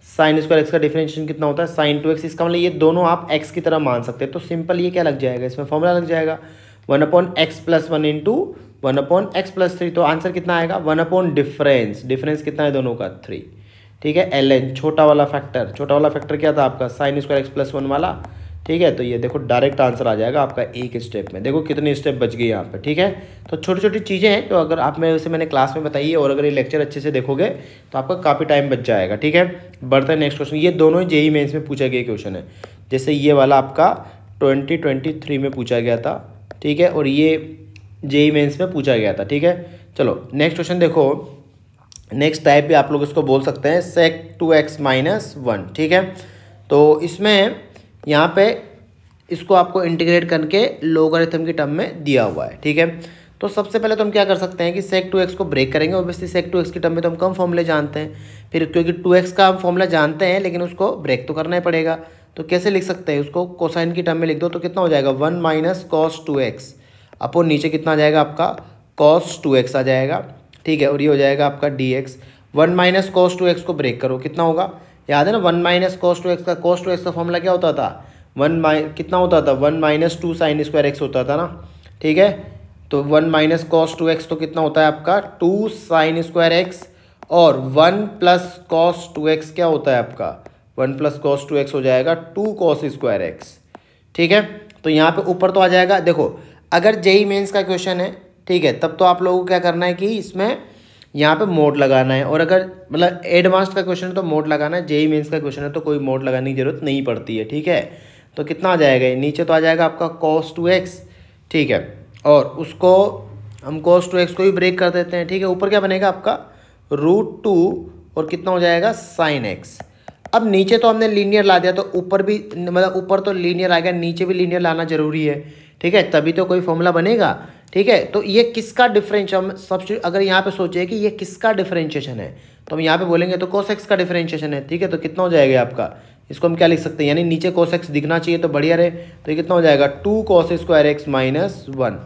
sin स्क्वायर x का डिफरेंशिएशन कितना होता है, sin 2x। इसका मतलब ये दोनों आप x की तरह मान सकते हैं। तो सिंपल ये क्या लग जाएगा, इसमें फॉर्मूला लग जाएगा 1 upon x plus 1 into 1 upon x plus 3। तो आंसर कितना आएगा 1 अपॉन डिफरेंस, डिफरेंस कितना है दोनों का 3, ठीक है। ln छोटा वाला फैक्टर, छोटा वाला फैक्टर क्या था आपका sin स्क्वायर एक्स प्लस 1 वाला, ठीक है। तो ये देखो डायरेक्ट आंसर आ जाएगा आपका एक स्टेप में। देखो कितनी स्टेप बच गई यहाँ पे, ठीक है। तो छोटी छोटी चीज़ें हैं, तो अगर आप मेरे से मैंने क्लास में बताई है और अगर ये लेक्चर अच्छे से देखोगे तो आपका काफ़ी टाइम बच जाएगा, ठीक है। बढ़ते हैं नेक्स्ट क्वेश्चन। ये दोनों ही जेईई मेंस में पूछा गया क्वेश्चन है। जैसे ये वाला आपका 2023 में पूछा गया था, ठीक है, और ये जेईई मेंस में पूछा गया था, ठीक है। चलो नेक्स्ट क्वेश्चन देखो, नेक्स्ट टाइप भी आप लोग इसको बोल सकते हैं sec 2x माइनस 1, ठीक है। तो इसमें यहाँ पे इसको आपको इंटीग्रेट करके लोगरिथम की टर्म में दिया हुआ है, ठीक है। तो सबसे पहले तो हम क्या कर सकते हैं कि sec 2x को ब्रेक करेंगे। ऑब्वियसली sec 2x की टर्म में तो हम कम फॉर्मूले जानते हैं, फिर क्योंकि 2x का हम फॉर्मूला जानते हैं लेकिन उसको ब्रेक तो करना ही पड़ेगा। तो कैसे लिख सकते हैं उसको, कोसाइन की टर्म में लिख दो। तो कितना हो जाएगा 1 माइनस कॉस 2x अपॉन नीचे कितना आ जाएगा आपका कॉस 2x आ जाएगा, ठीक है, और ये हो जाएगा आपका dx। 1 माइनस कॉस 2x को ब्रेक करो, कितना होगा, याद है ना 1 माइनस कॉस 2x का, कॉस 2x का फॉर्मूला क्या होता था, कितना होता था 1 माइनस 2 साइन स्क्वायर एक्स होता था ना, ठीक है। तो 1 माइनस कॉस 2x तो कितना होता है आपका 2 साइन स्क्वायर एक्स, और 1 प्लस कॉस 2x क्या होता है आपका 1 प्लस कॉस 2x हो जाएगा 2 कॉस स्क्वायर एक्स, ठीक है। तो यहाँ पे ऊपर तो आ जाएगा। देखो अगर जेईई मेंस का क्वेश्चन है, ठीक है, तब तो आप लोगों को क्या करना है कि इसमें यहाँ पे मोड लगाना है, और अगर मतलब एडवांस्ड का क्वेश्चन है तो मोड लगाना है। जेईई मेंस का क्वेश्चन है तो कोई मोड लगाने की जरूरत नहीं पड़ती है, ठीक है। तो कितना आ जाएगा, नीचे तो आ जाएगा आपका cos 2x, ठीक है, और उसको हम cos 2x को भी ब्रेक कर देते हैं, ठीक है। ऊपर क्या बनेगा आपका √2 और कितना हो जाएगा sin x। अब नीचे तो हमने लीनियर ला दिया, तो ऊपर भी मतलब ऊपर तो लीनियर आ गया, नीचे भी लीनियर लाना जरूरी है, ठीक है, तभी तो कोई फॉर्मूला बनेगा, ठीक है। तो ये किसका डिफरेंस, हम सब्स्टिट्यूट अगर यहाँ पे सोचे कि ये किसका डिफरेंशिएशन है तो हम यहाँ पे बोलेंगे तो cos x का डिफरेंशिएशन है, ठीक है। तो कितना हो जाएगा आपका, इसको हम क्या लिख सकते हैं, यानी नीचे cos x दिखना चाहिए तो बढ़िया रहे। तो ये कितना हो जाएगा 2 cos स्क्वायर एक्स माइनस 1,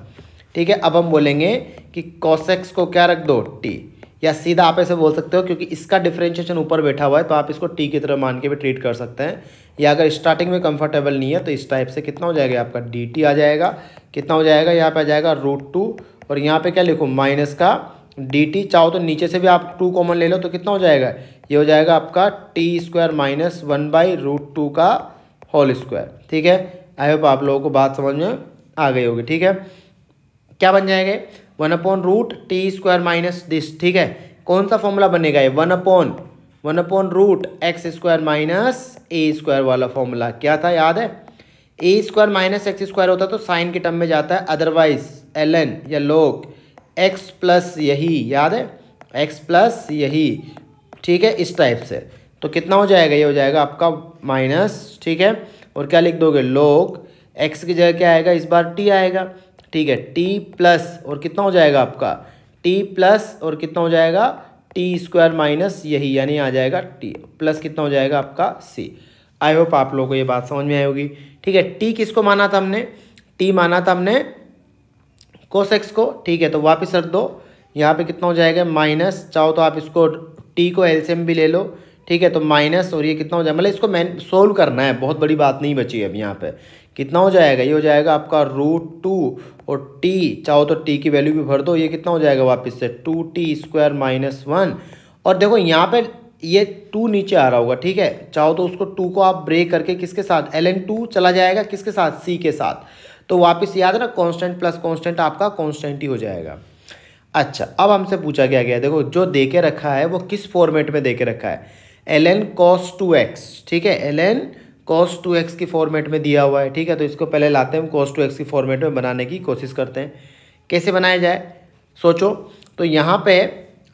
ठीक है। अब हम बोलेंगे कि cos x को क्या रख दो t, या सीधा आप ऐसे बोल सकते हो, क्योंकि इसका डिफरेंशिएशन ऊपर बैठा हुआ है तो आप इसको टी की तरह मान के भी ट्रीट कर सकते हैं। या अगर स्टार्टिंग में कंफर्टेबल नहीं है तो इस टाइप से कितना हो जाएगा आपका डी टी आ जाएगा, कितना हो जाएगा यहाँ पे आ जाएगा √2, और यहाँ पे क्या लिखूँ माइनस का डी टी। चाहो तो नीचे से भी आप 2 कॉमन ले लो तो कितना हो जाएगा, ये हो जाएगा आपका t² - 1/√2 का होल स्क्वायर। ठीक है, आई होप आप लोगों को बात समझ में आ गई होगी। ठीक है, क्या बन जाएगा 1/√t² - दिस। ठीक है, कौन सा फॉर्मूला बनेगा ये 1/√x² - a² वाला फॉर्मूला क्या था याद है, a² - x² होता तो साइन के टर्म में जाता है, अदरवाइज ln या log x प्लस यही, याद है x प्लस यही। ठीक है, इस टाइप से तो कितना हो जाएगा, ये हो जाएगा आपका माइनस। ठीक है, और क्या लिख दोगे log x की जगह क्या आएगा, इस बार t आएगा। ठीक है, t प्लस और कितना हो जाएगा आपका t प्लस और कितना हो जाएगा t² - यही, यानी आ जाएगा t प्लस कितना हो जाएगा आपका c। आई होप आप लोगों को ये बात समझ में आई होगी। ठीक है, t किसको माना था हमने, t माना था हमने cos x को। ठीक है, तो वापस रख दो, यहाँ पे कितना हो जाएगा माइनस, चाहो तो आप इसको t को एलसीएम भी ले लो। ठीक है, तो माइनस और ये कितना हो जाएगा, मतलब इसको मैन सोल्व करना है, बहुत बड़ी बात नहीं बची है अब। यहाँ पे कितना हो जाएगा, ये हो जाएगा आपका √2 और t चाहो तो t की वैल्यू भी भर दो, ये कितना हो जाएगा वापस से 2t² - 1। और देखो यहाँ पे ये 2 नीचे आ रहा होगा। ठीक है, चाहो तो उसको 2 को आप ब्रेक करके किसके साथ ln2 चला जाएगा, किसके साथ c के साथ, तो वापस याद है ना कांस्टेंट प्लस कांस्टेंट आपका कांस्टेंट ही हो जाएगा। अच्छा, अब हमसे पूछा गया देखो जो दे के रखा है वो किस फॉर्मेट में दे के रखा है, ln cos 2x। ठीक है, ln cos 2x की फॉर्मेट में दिया हुआ है। ठीक है, तो इसको पहले लाते हैं हम cos 2x की फॉर्मेट में बनाने की कोशिश करते हैं, कैसे बनाया जाए सोचो। तो यहाँ पे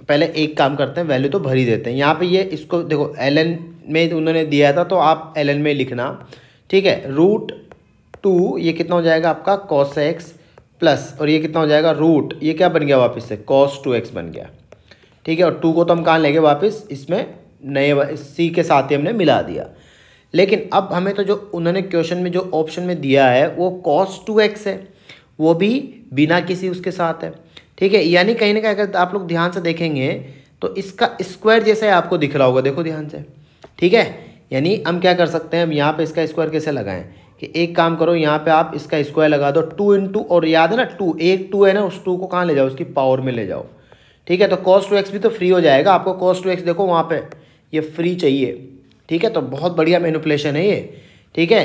पहले एक काम करते हैं, वैल्यू तो भर ही देते हैं। यहाँ पे ये इसको देखो ln में उन्होंने दिया था तो आप ln में लिखना। ठीक है, √2 ये कितना हो जाएगा आपका cos x प्लस और ये कितना हो जाएगा रूट, ये क्या बन गया वापस से cos 2x बन गया। ठीक है, और 2 को तो हम कहाँ लेंगे वापस, इसमें नए c के साथ ही हमने मिला दिया। लेकिन अब हमें तो जो उन्होंने क्वेश्चन में जो ऑप्शन में दिया है वो cos 2x है, वो भी बिना किसी उसके साथ है। ठीक है, यानी कहीं ना कहीं अगर आप लोग ध्यान से देखेंगे तो इसका स्क्वायर जैसा आपको दिख रहा होगा, देखो ध्यान से। ठीक है, यानी हम क्या कर सकते हैं, हम यहाँ पे इसका स्क्वायर कैसे लगाएं कि एक काम करो, यहाँ पे आप इसका स्क्वायर लगा दो 2 × और याद है ना 2 एक 2 है ना, उस 2 को कहाँ ले जाओ, उसकी पावर में ले जाओ। ठीक है, तो cos 2x भी तो फ्री हो जाएगा, आपको cos 2x देखो वहाँ पे ये फ्री चाहिए। ठीक है, तो बहुत बढ़िया मैनिपुलेशन है ये। ठीक है,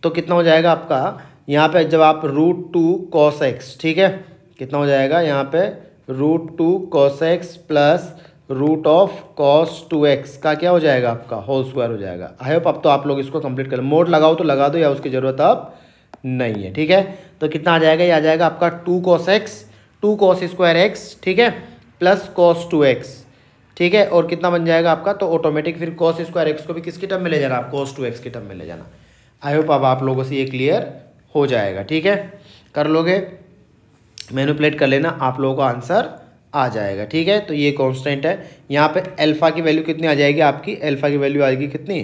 तो कितना हो जाएगा आपका यहाँ पे जब आप √2 cos x, ठीक है कितना हो जाएगा यहाँ पे √2 cos x plus √cos 2x का क्या हो जाएगा आपका होल स्क्वायर हो जाएगा। आई होप अब तो आप लोग इसको कंप्लीट कर, मोड लगाओ तो लगा दो या उसकी ज़रूरत अब नहीं है। ठीक है, तो कितना आ जाएगा, ये आ जाएगा आपका 2 cos x 2 cos square x, ठीक है प्लस cos 2x। ठीक है, और कितना बन जाएगा आपका, तो ऑटोमेटिक फिर cos स्क्वायर x को भी किसकी टर्म में ले जाना, आप cos 2x की टर्म में ले जाना। आई होप अब आप लोगों से ये क्लियर हो जाएगा। ठीक है, कर लोगे, मैनिपुलेट कर लेना, आप लोगों का आंसर आ जाएगा। ठीक है, तो ये कांस्टेंट है। यहाँ पे अल्फा की वैल्यू कितनी आ जाएगी आपकी, अल्फा की वैल्यू आएगी कितनी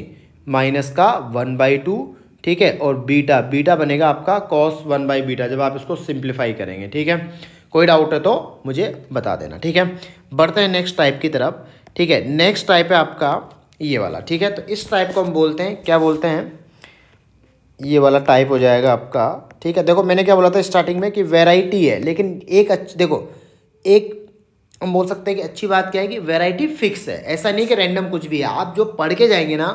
-1/2। ठीक है, और बीटा बीटा बनेगा आपका cos 1/β जब आप इसको सिंप्लीफाई करेंगे। ठीक है, कोई डाउट है तो मुझे बता देना। ठीक है, बढ़ते हैं नेक्स्ट टाइप की तरफ। ठीक है, नेक्स्ट टाइप है आपका ये वाला। ठीक है, तो इस टाइप को हम बोलते हैं, क्या बोलते हैं, ये वाला टाइप हो जाएगा आपका। ठीक है, देखो मैंने क्या बोला था स्टार्टिंग में कि वैरायटी है, लेकिन एक देखो एक हम बोल सकते हैं कि अच्छी बात क्या है कि वैरायटी फिक्स है, ऐसा नहीं कि रैंडम कुछ भी है। आप जो पढ़ के जाएंगे ना,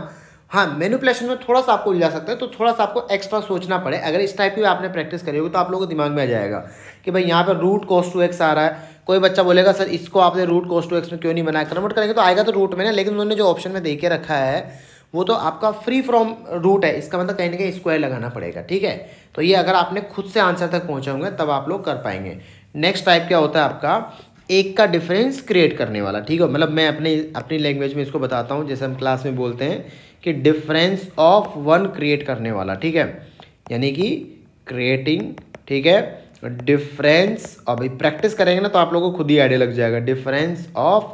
हाँ मैनिपुलेशन में थोड़ा सा आपको उलझा सकता है, तो थोड़ा सा आपको एक्स्ट्रा सोचना पड़े। अगर इस टाइप की आपने प्रैक्टिस करी होगी तो आप लोगों को दिमाग में आ जाएगा कि भाई यहाँ पर √cos 2x आ रहा है। कोई बच्चा बोलेगा सर इसको आपने √cos 2x में क्यों नहीं बनाया, कन्वर्ट करेंगे तो आएगा तो रूट में ना, लेकिन उन्होंने जो ऑप्शन में दे के रखा है वो तो आपका फ्री फ्रॉम रूट है, इसका मतलब कहीं ना कहीं स्क्वायर लगाना पड़ेगा। ठीक है, तो ये अगर आपने खुद से आंसर तक पहुँचे होंगे तब आप लोग कर पाएंगे। नेक्स्ट टाइप क्या होता है आपका, एक का डिफरेंस क्रिएट करने वाला। ठीक है, मतलब मैं अपनी लैंग्वेज में इसको बताता हूँ, जैसे हम क्लास में बोलते हैं कि डिफरेंस ऑफ वन क्रिएट करने वाला। ठीक है, यानी कि क्रिएटिंग, ठीक है डिफरेंस, अभी प्रैक्टिस करेंगे ना तो आप लोगों को खुद ही आइडिया लग जाएगा, डिफरेंस ऑफ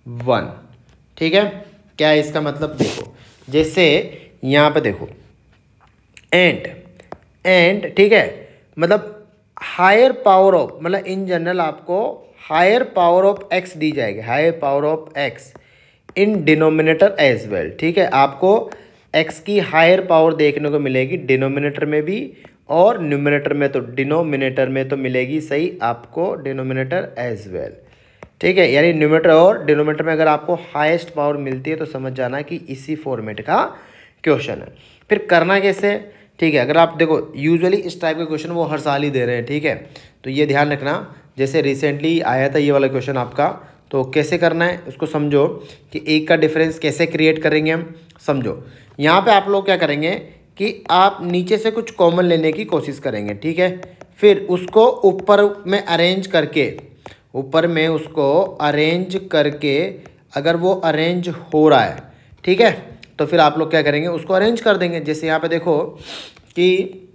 वन। ठीक है, क्या है इसका मतलब, देखो जैसे यहाँ पे देखो एंड, ठीक है मतलब हायर पावर ऑफ, मतलब इन जनरल आपको हायर पावर ऑफ एक्स दी जाएगी, higher power of x in denominator as well. ठीक है, आपको एक्स की हायर पावर देखने को मिलेगी डिनोमिनेटर में भी और न्यूमिनेटर में। तो डिनोमिनेटर में तो मिलेगी सही आपको डिनोमिनेटर एज वेल। ठीक है, यानी न्यूमिनेटर और डिनोमिनेटर में अगर आपको हाईएस्ट पावर मिलती है तो समझ जाना कि इसी फॉर्मेट का क्वेश्चन है। फिर करना कैसे? ठीक है, अगर आप देखो यूजुअली इस टाइप के क्वेश्चन वो हर साल ही दे रहे हैं। ठीक है, तो ये ध्यान रखना, जैसे रिसेंटली आया था ये वाला क्वेश्चन आपका, तो कैसे करना है उसको समझो कि एक का डिफरेंस कैसे क्रिएट करेंगे हम। समझो यहाँ पे आप लोग क्या करेंगे कि आप नीचे से कुछ कॉमन लेने की कोशिश करेंगे। ठीक है, फिर उसको ऊपर में अरेंज करके, ऊपर में उसको अरेंज करके अगर वो अरेंज हो रहा है, ठीक है, तो फिर आप लोग क्या करेंगे उसको अरेंज कर देंगे। जैसे यहाँ पे देखो कि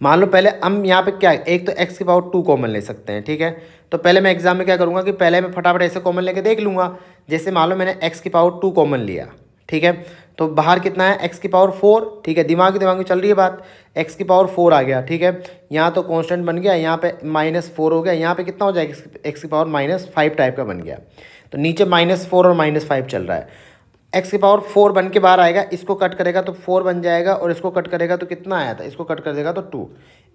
मान लो पहले हम यहाँ पे क्या, एक तो x की पावर 2 कॉमन ले सकते हैं। ठीक है, तो पहले मैं एग्जाम में क्या करूँगा कि पहले मैं फटाफट ऐसे कॉमन लेके देख लूँगा। जैसे मान लो मैंने x की पावर 2 कॉमन लिया, ठीक है, तो बाहर कितना है x की पावर 4। ठीक है, दिमाग में चल रही है बात, x की पावर 4 आ गया। ठीक है, यहाँ तो कांस्टेंट बन गया, यहाँ पे -4 हो गया, यहाँ पे कितना हो जाएगा x की पावर -5 टाइप का बन गया। तो नीचे -4 और -5 चल रहा है, x की पावर 4 बन के बाहर आएगा, इसको कट करेगा तो 4 बन जाएगा और इसको कट करेगा तो कितना आया था, इसको कट कर देगा तो 2।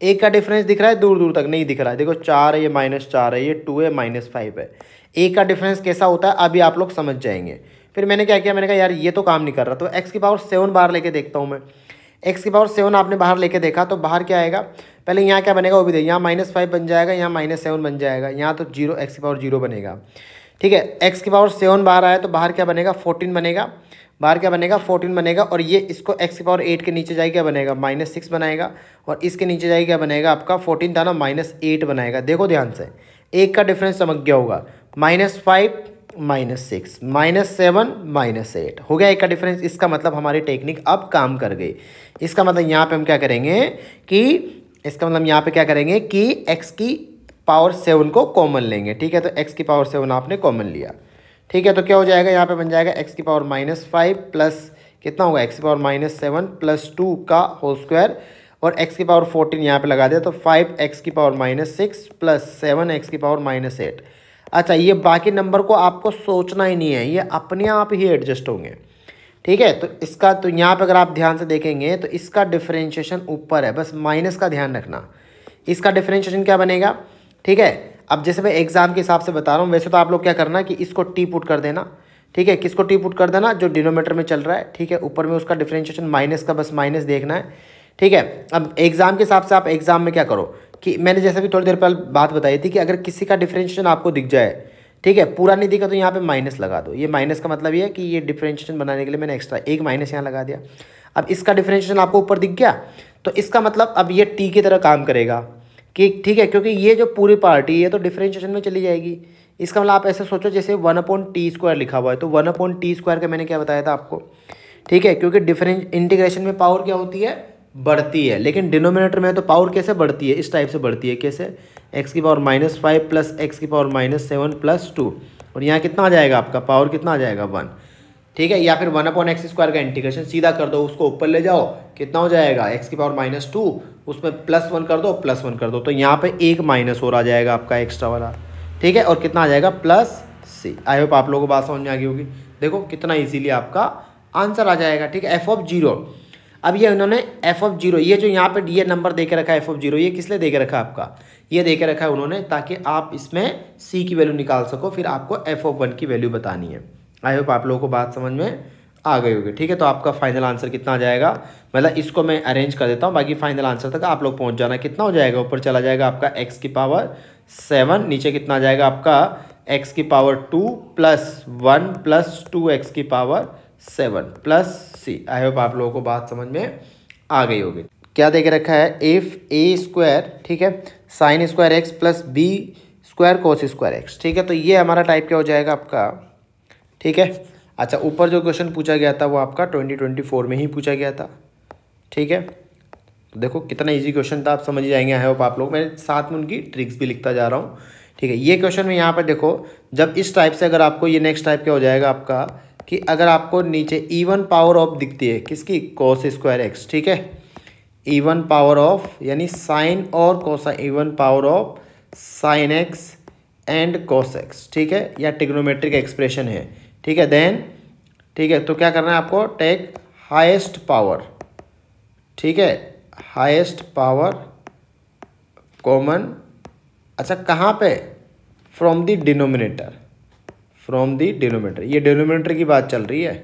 एक का डिफरेंस दिख रहा है, दूर दूर तक नहीं दिख रहा है। देखो 4 है, ये -4 है, ये 2 है, -5 है। एक का डिफरेंस कैसा होता है अभी आप लोग समझ जाएंगे। फिर मैंने क्या किया, मैंने कहा यार ये तो काम नहीं कर रहा, तो x की पावर 7 बाहर लेके देखता हूँ मैं। x की पावर 7 आपने बाहर लेके देखा तो बाहर क्या आएगा, पहले यहाँ क्या बनेगा वो भी देखिए, यहाँ -5 बन जाएगा, यहाँ -7 बन जाएगा, यहाँ तो 0, x की पावर 0 बनेगा। ठीक है, x की पावर 7 बाहर आया तो बाहर क्या बनेगा, 14 बनेगा, बाहर क्या बनेगा 14 बनेगा। और ये इसको x की पावर 8 के नीचे जाएगा क्या बनेगा, -6 बनाएगा, और इसके नीचे जाएगा क्या बनेगा आपका 14 था ना, -8 बनाएगा। देखो ध्यान से, एक का डिफरेंस चमक गया होगा, -5 -6 -7 -8 हो गया एक का डिफरेंस। इसका मतलब हमारी टेक्निक अब काम कर गई। इसका मतलब यहाँ पे हम क्या करेंगे कि इसका मतलब यहाँ पे क्या करेंगे कि x की पावर 7 को कॉमन लेंगे। ठीक है, तो x की पावर 7 आपने कॉमन लिया। ठीक है, तो क्या हो जाएगा, यहाँ पे बन जाएगा x की पावर -5 प्लस कितना होगा, x की पावर -7 प्लस 2 का होल स्क्वायर, और x की पावर 14 यहाँ पे लगा दिया तो 5x की पावर -6 प्लस 7x की पावर -8। अच्छा, ये बाकी नंबर को आपको सोचना ही नहीं है, ये अपने आप ही एडजस्ट होंगे। ठीक है, तो इसका तो यहाँ पे अगर आप ध्यान से देखेंगे तो इसका डिफरेंशिएशन ऊपर है, बस माइनस का ध्यान रखना। इसका डिफरेंशिएशन क्या बनेगा, ठीक है, अब जैसे मैं एग्जाम के हिसाब से बता रहा हूँ, वैसे तो आप लोग क्या करना कि इसको टी पुट कर देना। ठीक है, किसको टी पुट कर देना, जो डिनोमीटर में चल रहा है। ठीक है, ऊपर में उसका डिफरेंशिएशन माइनस का, बस माइनस देखना है। ठीक है, अब एग्जाम के हिसाब से आप एग्जाम में क्या करो कि मैंने जैसे भी थोड़ी देर पहले बात बताई थी कि अगर किसी का डिफरेंशिएशन आपको दिख जाए, ठीक है, पूरा नहीं दिखा तो यहाँ पे माइनस लगा दो। ये माइनस का मतलब ये है कि ये डिफरेंशिएशन बनाने के लिए मैंने एक्स्ट्रा एक माइनस यहाँ लगा दिया। अब इसका डिफरेंशिएशन आपको ऊपर दिख गया तो इसका मतलब अब ये टी की तरह काम करेगा कि ठीक है, क्योंकि ये जो पूरी पार्टी है तो डिफरेंशिएशन में चली जाएगी। इसका मतलब आप ऐसे सोचो जैसे 1/t² लिखा हुआ है, तो 1/t² का मैंने क्या बताया था आपको। ठीक है, क्योंकि डिफरेंस इंटीग्रेशन में पावर क्या होती है, बढ़ती है, लेकिन डिनोमिनेटर में तो पावर कैसे बढ़ती है, इस टाइप से बढ़ती है। कैसे, x की पावर -5 प्लस x की पावर -7 प्लस 2, और यहाँ कितना आ जाएगा आपका पावर कितना आ जाएगा 1। ठीक है, या फिर 1/x² का इंटीग्रेशन सीधा कर दो, उसको ऊपर ले जाओ, कितना हो जाएगा x की पावर -2, उसमें +1 कर दो, +1 कर दो, तो यहाँ पे एक माइनस और आ जाएगा आपका एक्स्ट्रा वाला। ठीक है, और कितना आ जाएगा +c। आई होप आप लोगों को बात समझ में आ गई होगी। देखो कितना इजीली आपका आंसर आ जाएगा। ठीक है, f(0). अब ये उन्होंने f(0), ये जो यहाँ पे ये नंबर दे के रखा है f(0), ये किस लिए दे के रखा है आपका, ये दे के रखा है उन्होंने ताकि आप इसमें c की वैल्यू निकाल सको, फिर आपको f(1) की वैल्यू बतानी है। आई होप आप लोगों को बात समझ में आ गई होगी। ठीक है, तो आपका फाइनल आंसर कितना आ जाएगा, मतलब इसको मैं अरेंज कर देता हूँ, बाकी फाइनल आंसर तक आप लोग पहुँच जाना। कितना हो जाएगा, ऊपर चला जाएगा आपका x की पावर 7, नीचे कितना आ जाएगा आपका x की पावर 2 प्लस 1 प्लस 2x की power 7 plus c। I hope आप लोगों को बात समझ में आ गई होगी। क्या दे के रखा है, इफ a², ठीक है, sin² x plus b² cos² x। ठीक है, तो ये हमारा टाइप क्या हो जाएगा आपका। ठीक है, अच्छा, ऊपर जो क्वेश्चन पूछा गया था वो आपका 2024 में ही पूछा गया था। ठीक है, तो देखो कितना इजी क्वेश्चन था, आप समझ जाएंगे। आई होप आप लोग, मैं साथ में उनकी ट्रिक्स भी लिखता जा रहा हूँ। ठीक है, ये क्वेश्चन में यहाँ पर देखो, जब इस टाइप से अगर आपको ये नेक्स्ट टाइप क्या हो जाएगा आपका कि अगर आपको नीचे इवन पावर ऑफ दिखती है किसकी, cos² x। ठीक है, इवन पावर ऑफ यानी साइन और cosine, even power of sin x and cos x, ठीक है, या ट्रिग्नोमेट्रिक एक्सप्रेशन है, ठीक है। देन ठीक है, तो क्या करना है आपको, टेक हाईएस्ट पावर, ठीक है, हाईएस्ट पावर कॉमन, अच्छा कहाँ पे, from the denominator, from the denominator, ये डिनोमिनेटर की बात चल रही है,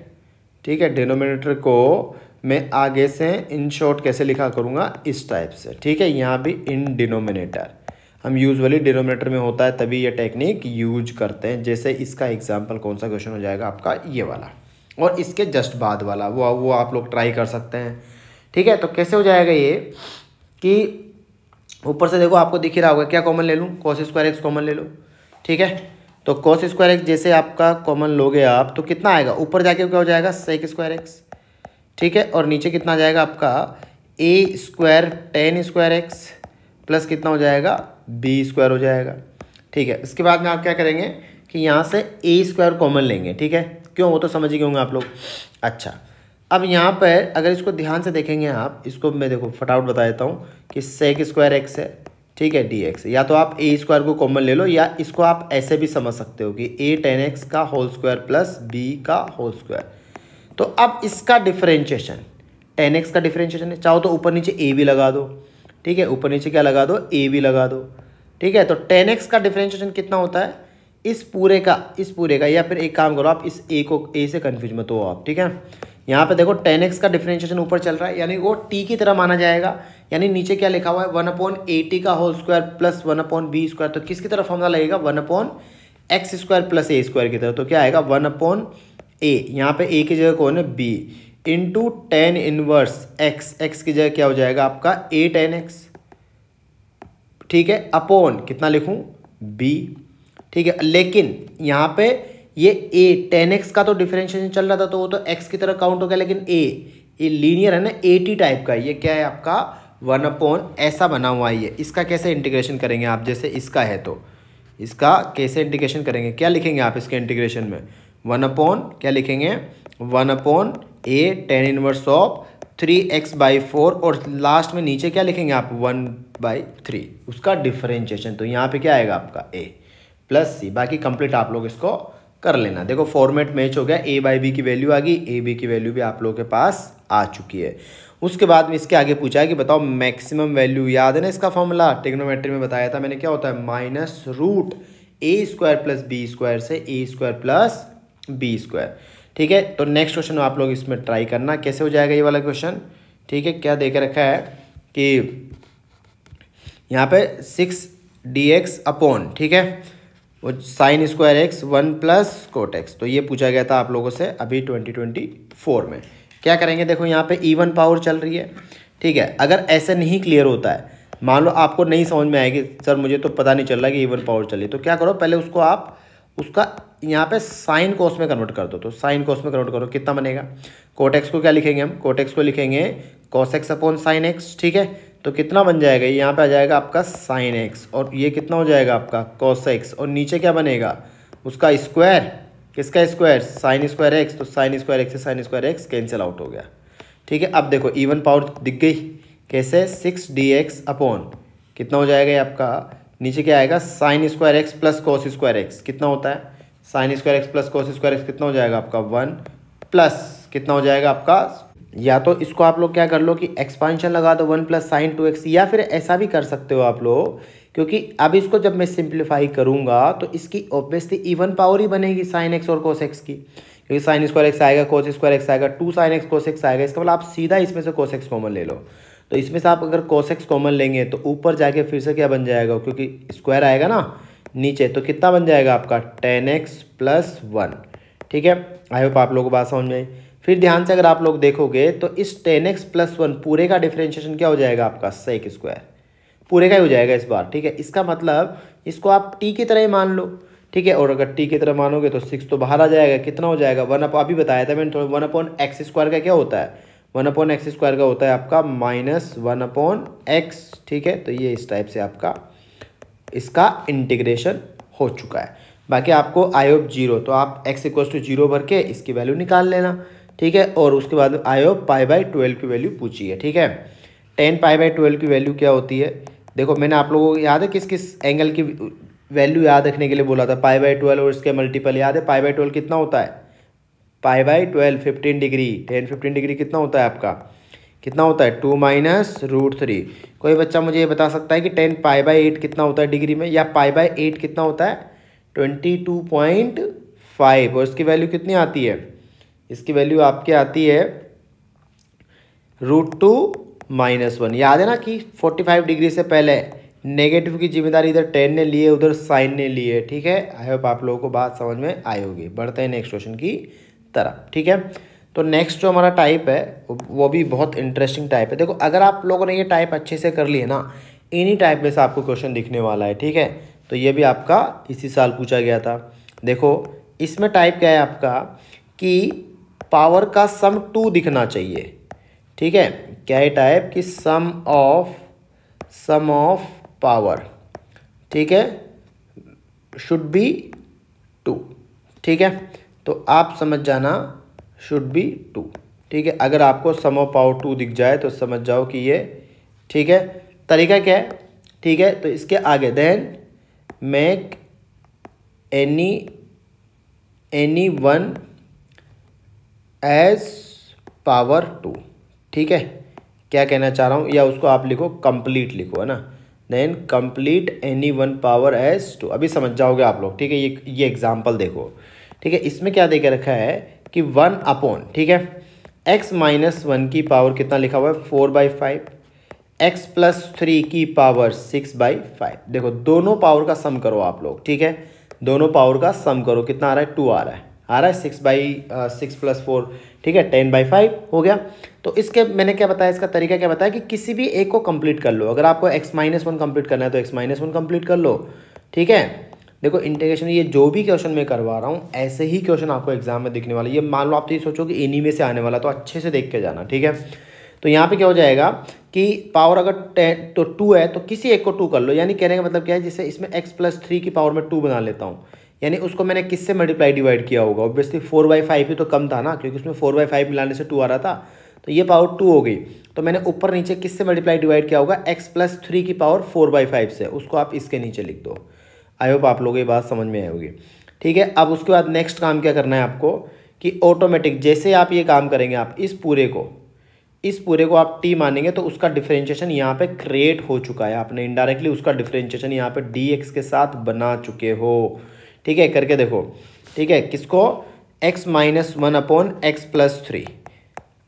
ठीक है। डिनोमिनेटर को मैं आगे से इन शॉर्ट कैसे लिखा करूँगा, इस टाइप से, ठीक है। यहाँ भी इन डिनोमिनेटर, हम यूजुअली डिनोमिनेटर में होता है तभी ये टेक्निक यूज करते हैं। जैसे इसका एग्जांपल कौन सा क्वेश्चन हो जाएगा आपका, ये वाला, और इसके जस्ट बाद वाला, वो आप लोग ट्राई कर सकते हैं, ठीक है। तो कैसे हो जाएगा ये कि ऊपर से देखो आपको दिख ही रहा होगा, क्या कॉमन ले लूँ, cos स्क्वायर एक्स कॉमन ले लो, ठीक है। तो cos स्क्वायर एक्स जैसे आपका कॉमन लोगे आप, तो कितना आएगा, ऊपर जाके क्या हो जाएगा, sec स्क्वायर एक्स, ठीक है, और नीचे कितना आ जाएगा आपका a square tan square x plus कितना हो जाएगा, b स्क्वायर हो जाएगा, ठीक है। इसके बाद में आप क्या करेंगे कि यहाँ से a स्क्वायर कॉमन लेंगे, ठीक है, क्यों, वो तो समझ ही होंगे आप लोग। अच्छा, अब यहाँ पर अगर इसको ध्यान से देखेंगे आप, इसको मैं देखो फटाफट बता देता हूँ कि sec स्क्वायर एक्स है, ठीक है, dx, या तो आप a स्क्वायर को कॉमन ले लो, या इसको आप ऐसे भी समझ सकते हो कि a tan x का होल स्क्वायर प्लस b का होल स्क्वायर। तो अब इसका डिफरेंशिएशन, tan x का डिफरेंशिएशन है, चाहो तो ऊपर नीचे a भी लगा दो, ठीक है, ऊपर नीचे क्या लगा दो, a भी लगा दो, ठीक है। तो tan x का डिफरेंशिएशन कितना होता है, इस पूरे का, या फिर एक काम करो आप इस a से कन्फ्यूज मत हो आप, ठीक है। यहाँ पे देखो tan x का डिफरेंशिएशन ऊपर चल रहा है, यानी वो t की तरह माना जाएगा, यानी नीचे क्या लिखा हुआ है, 1/at का whole square plus 1/b square, तो किसकी तरफ फॉर्मूला लगेगा, 1/x square plus a square की तरफ, तो क्या आएगा 1/a, यहाँ पे a की जगह कौन है, b, into tan inverse x की जगह क्या हो जाएगा आपका a tan x, ठीक है, अपॉन कितना लिखूँ, b, ठीक है। लेकिन यहाँ पे ये a tan x का तो डिफरेंशिएशन चल रहा था, तो वो तो x की तरह काउंट हो गया, लेकिन ये लीनियर है ना, 80 टाइप का, ये क्या है आपका 1/, ऐसा बना हुआ है ये। इसका कैसे इंटीग्रेशन करेंगे आप, जैसे इसका है तो इसका कैसे इंटीग्रेशन करेंगे, क्या लिखेंगे आप इसके इंटीग्रेशन में, 1/, क्या लिखेंगे, 1/a tan inverse of 3x/4, और लास्ट में नीचे क्या लिखेंगे आप, 1/3, उसका डिफरेंशिएशन। तो यहाँ पे क्या आएगा आपका a प्लस c, बाकी कंप्लीट आप लोग इसको कर लेना। देखो फॉर्मेट मैच हो गया, a/b की वैल्यू आ गई, a/b की वैल्यू भी आप लोगों के पास आ चुकी है। उसके बाद में इसके आगे पूछा है कि बताओ मैक्सिमम वैल्यू, याद है ना इसका फॉर्मूला, ट्रिग्नोमेट्री में बताया था मैंने, क्या होता है, -√a square plus b square से a square plus b square, ठीक है। तो नेक्स्ट क्वेश्चन आप लोग इसमें ट्राई करना, कैसे हो जाएगा ये वाला क्वेश्चन, ठीक है। क्या दे के रखा है कि यहाँ पे 6dx अपॉन, ठीक है, वो sine square x 1 plus cot x, तो ये पूछा गया था आप लोगों से अभी 2024 में। क्या करेंगे, देखो यहाँ पे इवन पावर चल रही है, ठीक है। अगर ऐसे नहीं क्लियर होता है, मान लो आपको नहीं समझ में आएगी, सर मुझे तो पता नहीं चल रहा कि इवन पावर चली, तो क्या करो, पहले उसको आप उसका यहाँ पे साइन कोस में कन्वर्ट कर दो, तो साइन कोस में कन्वर्ट करो, कितना बनेगा, कोट एक्स को क्या लिखेंगे हम, कोट एक्स को लिखेंगे cos x upon sine x, ठीक है। तो कितना बन जाएगा, यहाँ पे आ जाएगा आपका साइन एक्स, और ये कितना हो जाएगा आपका कॉस एक्स, और नीचे क्या बनेगा, उसका स्क्वायर, किसका स्क्वायर, साइन स्क्वायर एक्स, तो साइन स्क्वायर एक्स से sine square x cancel out हो गया, ठीक है। अब देखो इवन पावर दिख गई, कैसे, 6dx अपॉन कितना हो जाएगा ये आपका, नीचे क्या आएगा, sine square x plus cos square x, कितना होता है, sine square x plus cos square x कितना हो जाएगा आपका 1, प्लस कितना हो जाएगा आपका, या तो इसको आप लोग क्या कर लो कि एक्सपांशन लगा दो 1 प्लस साइन 2x, या फिर ऐसा भी कर सकते हो आप लोग, क्योंकि अब इसको जब मैं सिंप्लीफाई करूंगा तो इसकी ऑब्वियसली इवन पावर ही बनेगी साइन एक्स और कोस एक्स की, क्योंकि साइन स्क्वायर एक्स आएगा, कोस स्क्वायर एक्स आएगा, 2 sin x कोस एक्स आएगा, इसका मतलब आप सीधा इसमें से कोस एक्स कॉमन ले लो। तो इसमें से आप अगर कोस एक्स कॉमन लेंगे तो ऊपर जाके फिर से क्या बन जाएगा, क्योंकि स्क्वायर आएगा ना नीचे, तो कितना बन जाएगा आपका tan x प्लस 1, ठीक है। आई होप आप लोगों को बात समझ में आई। फिर ध्यान से अगर आप लोग देखोगे तो इस tan x प्लस 1 पूरे का डिफरेंशिएशन क्या हो जाएगा आपका, sec स्क्वायर, पूरे का ही हो जाएगा इस बार, ठीक है। इसका मतलब इसको आप t की तरह ही मान लो, ठीक है, और अगर t की तरह मानोगे तो 6 तो बाहर आ जाएगा, कितना हो जाएगा 1 अभी बताया था मैंने थोड़ा, 1/x स्क्वायर का क्या होता है, 1/x स्क्वायर का होता है आपका -1/x, ठीक है। तो ये इस टाइप से आपका इसका इंटीग्रेशन हो चुका है। बाकी आपको आई ऑफ 0, तो आप x = 0 भर के इसकी वैल्यू निकाल लेना, ठीक है। और उसके बाद आई ऑफ π/12 की वैल्यू पूछी है, ठीक है। tan π/12 की वैल्यू क्या होती है, देखो मैंने आप लोगों को याद है किस किस एंगल की वैल्यू याद रखने के लिए बोला था, π/12 और इसके मल्टीपल याद है। π/12 कितना होता है, π/12 15 डिग्री, 10-15 डिग्री कितना होता है आपका, कितना होता है 2 - √3। कोई बच्चा मुझे ये बता सकता है कि 10 π/8 कितना होता है डिग्री में, या π/8 कितना होता है 22.5, और इसकी वैल्यू कितनी आती है, इसकी वैल्यू आपके आती है √2 - 1। याद है ना कि 45 डिग्री से पहले नेगेटिव की जिम्मेदारी इधर 10 ने लिए, उधर साइन ने लिए। ठीक है, आई होप आप लोगों को बात समझ में आई होगी। बढ़ते हैं नेक्स्ट क्वेश्चन की तरफ। ठीक है, तो नेक्स्ट जो हमारा टाइप है वो भी बहुत इंटरेस्टिंग टाइप है। देखो अगर आप लोगों ने ये टाइप अच्छे से कर लिए ना, इन्हीं टाइप में से आपको क्वेश्चन दिखने वाला है। ठीक है, तो ये भी आपका इसी साल पूछा गया था। देखो इसमें टाइप क्या है आपका कि पावर का सम 2 दिखना चाहिए। ठीक है, क्या है टाइप कि सम ऑफ पावर, ठीक है, शुड बी 2। ठीक है, तो आप समझ जाना शुड बी 2। ठीक है, अगर आपको सम ऑफ पावर 2 दिख जाए तो समझ जाओ कि ये ठीक है। तरीका क्या है, ठीक है, तो इसके आगे then make any one as power 2। ठीक है, क्या कहना चाह रहा हूँ, या उसको आप लिखो कंप्लीट लिखो, है ना, then complete any one power as 2। अभी समझ जाओगे आप लोग। ठीक है, ये एग्जाम्पल देखो। ठीक है, इसमें क्या दे के रखा है कि 1/, ठीक है, x - 1 की पावर कितना लिखा हुआ है 4/5, x + 3 की पावर 6/5। देखो दोनों पावर का सम करो आप लोग। ठीक है, दोनों पावर का सम करो, कितना आ रहा है 2 आ रहा है 6/6 + 4, ठीक है 10/5 हो गया। तो इसके मैंने क्या बताया, इसका तरीका क्या बताया कि किसी भी एक को कंप्लीट कर लो। अगर आपको x - 1 कंप्लीट करना है तो x - 1 कंप्लीट कर लो। ठीक है, देखो इंटीग्रेशन, ये जो भी क्वेश्चन मैं करवा रहा हूँ ऐसे ही क्वेश्चन आपको एग्जाम में दिखने वाला है। ये मान लो आप तो ये सोचो कि इन्हीं में से आने वाला, तो अच्छे से देख के जाना। ठीक है, तो यहाँ पे क्या हो जाएगा कि पावर अगर 10 तो 2 है तो किसी एक को 2 कर लो। यानी कहने का मतलब क्या है, जैसे इसमें x + 3 की पावर में 2 बना लेता हूँ, यानी उसको मैंने किससे मल्टीप्लाई डिवाइड किया होगा, ऑब्वियसली 4/5 ही तो कम था ना, क्योंकि उसमें 4/5 मिलाने से 2 आ रहा था, तो ये पावर 2 हो गई। तो मैंने ऊपर नीचे किससे मल्टीप्लाई डिवाइड किया होगा, x + 3 की पावर 4/5 से, उसको आप इसके नीचे लिख दो। आई होप आप लोगों को ये बात समझ में आई होगी। ठीक है, अब उसके बाद नेक्स्ट काम क्या करना है आपको कि ऑटोमेटिक जैसे आप ये काम करेंगे, आप इस पूरे को आप t मानेंगे तो उसका डिफरेंशिएशन यहाँ पे क्रिएट हो चुका है। आपने इनडायरेक्टली उसका डिफरेंशिएशन यहाँ पे dx के साथ बना चुके हो। ठीक है, करके देखो। ठीक है, किसको, x - 1/x + 3।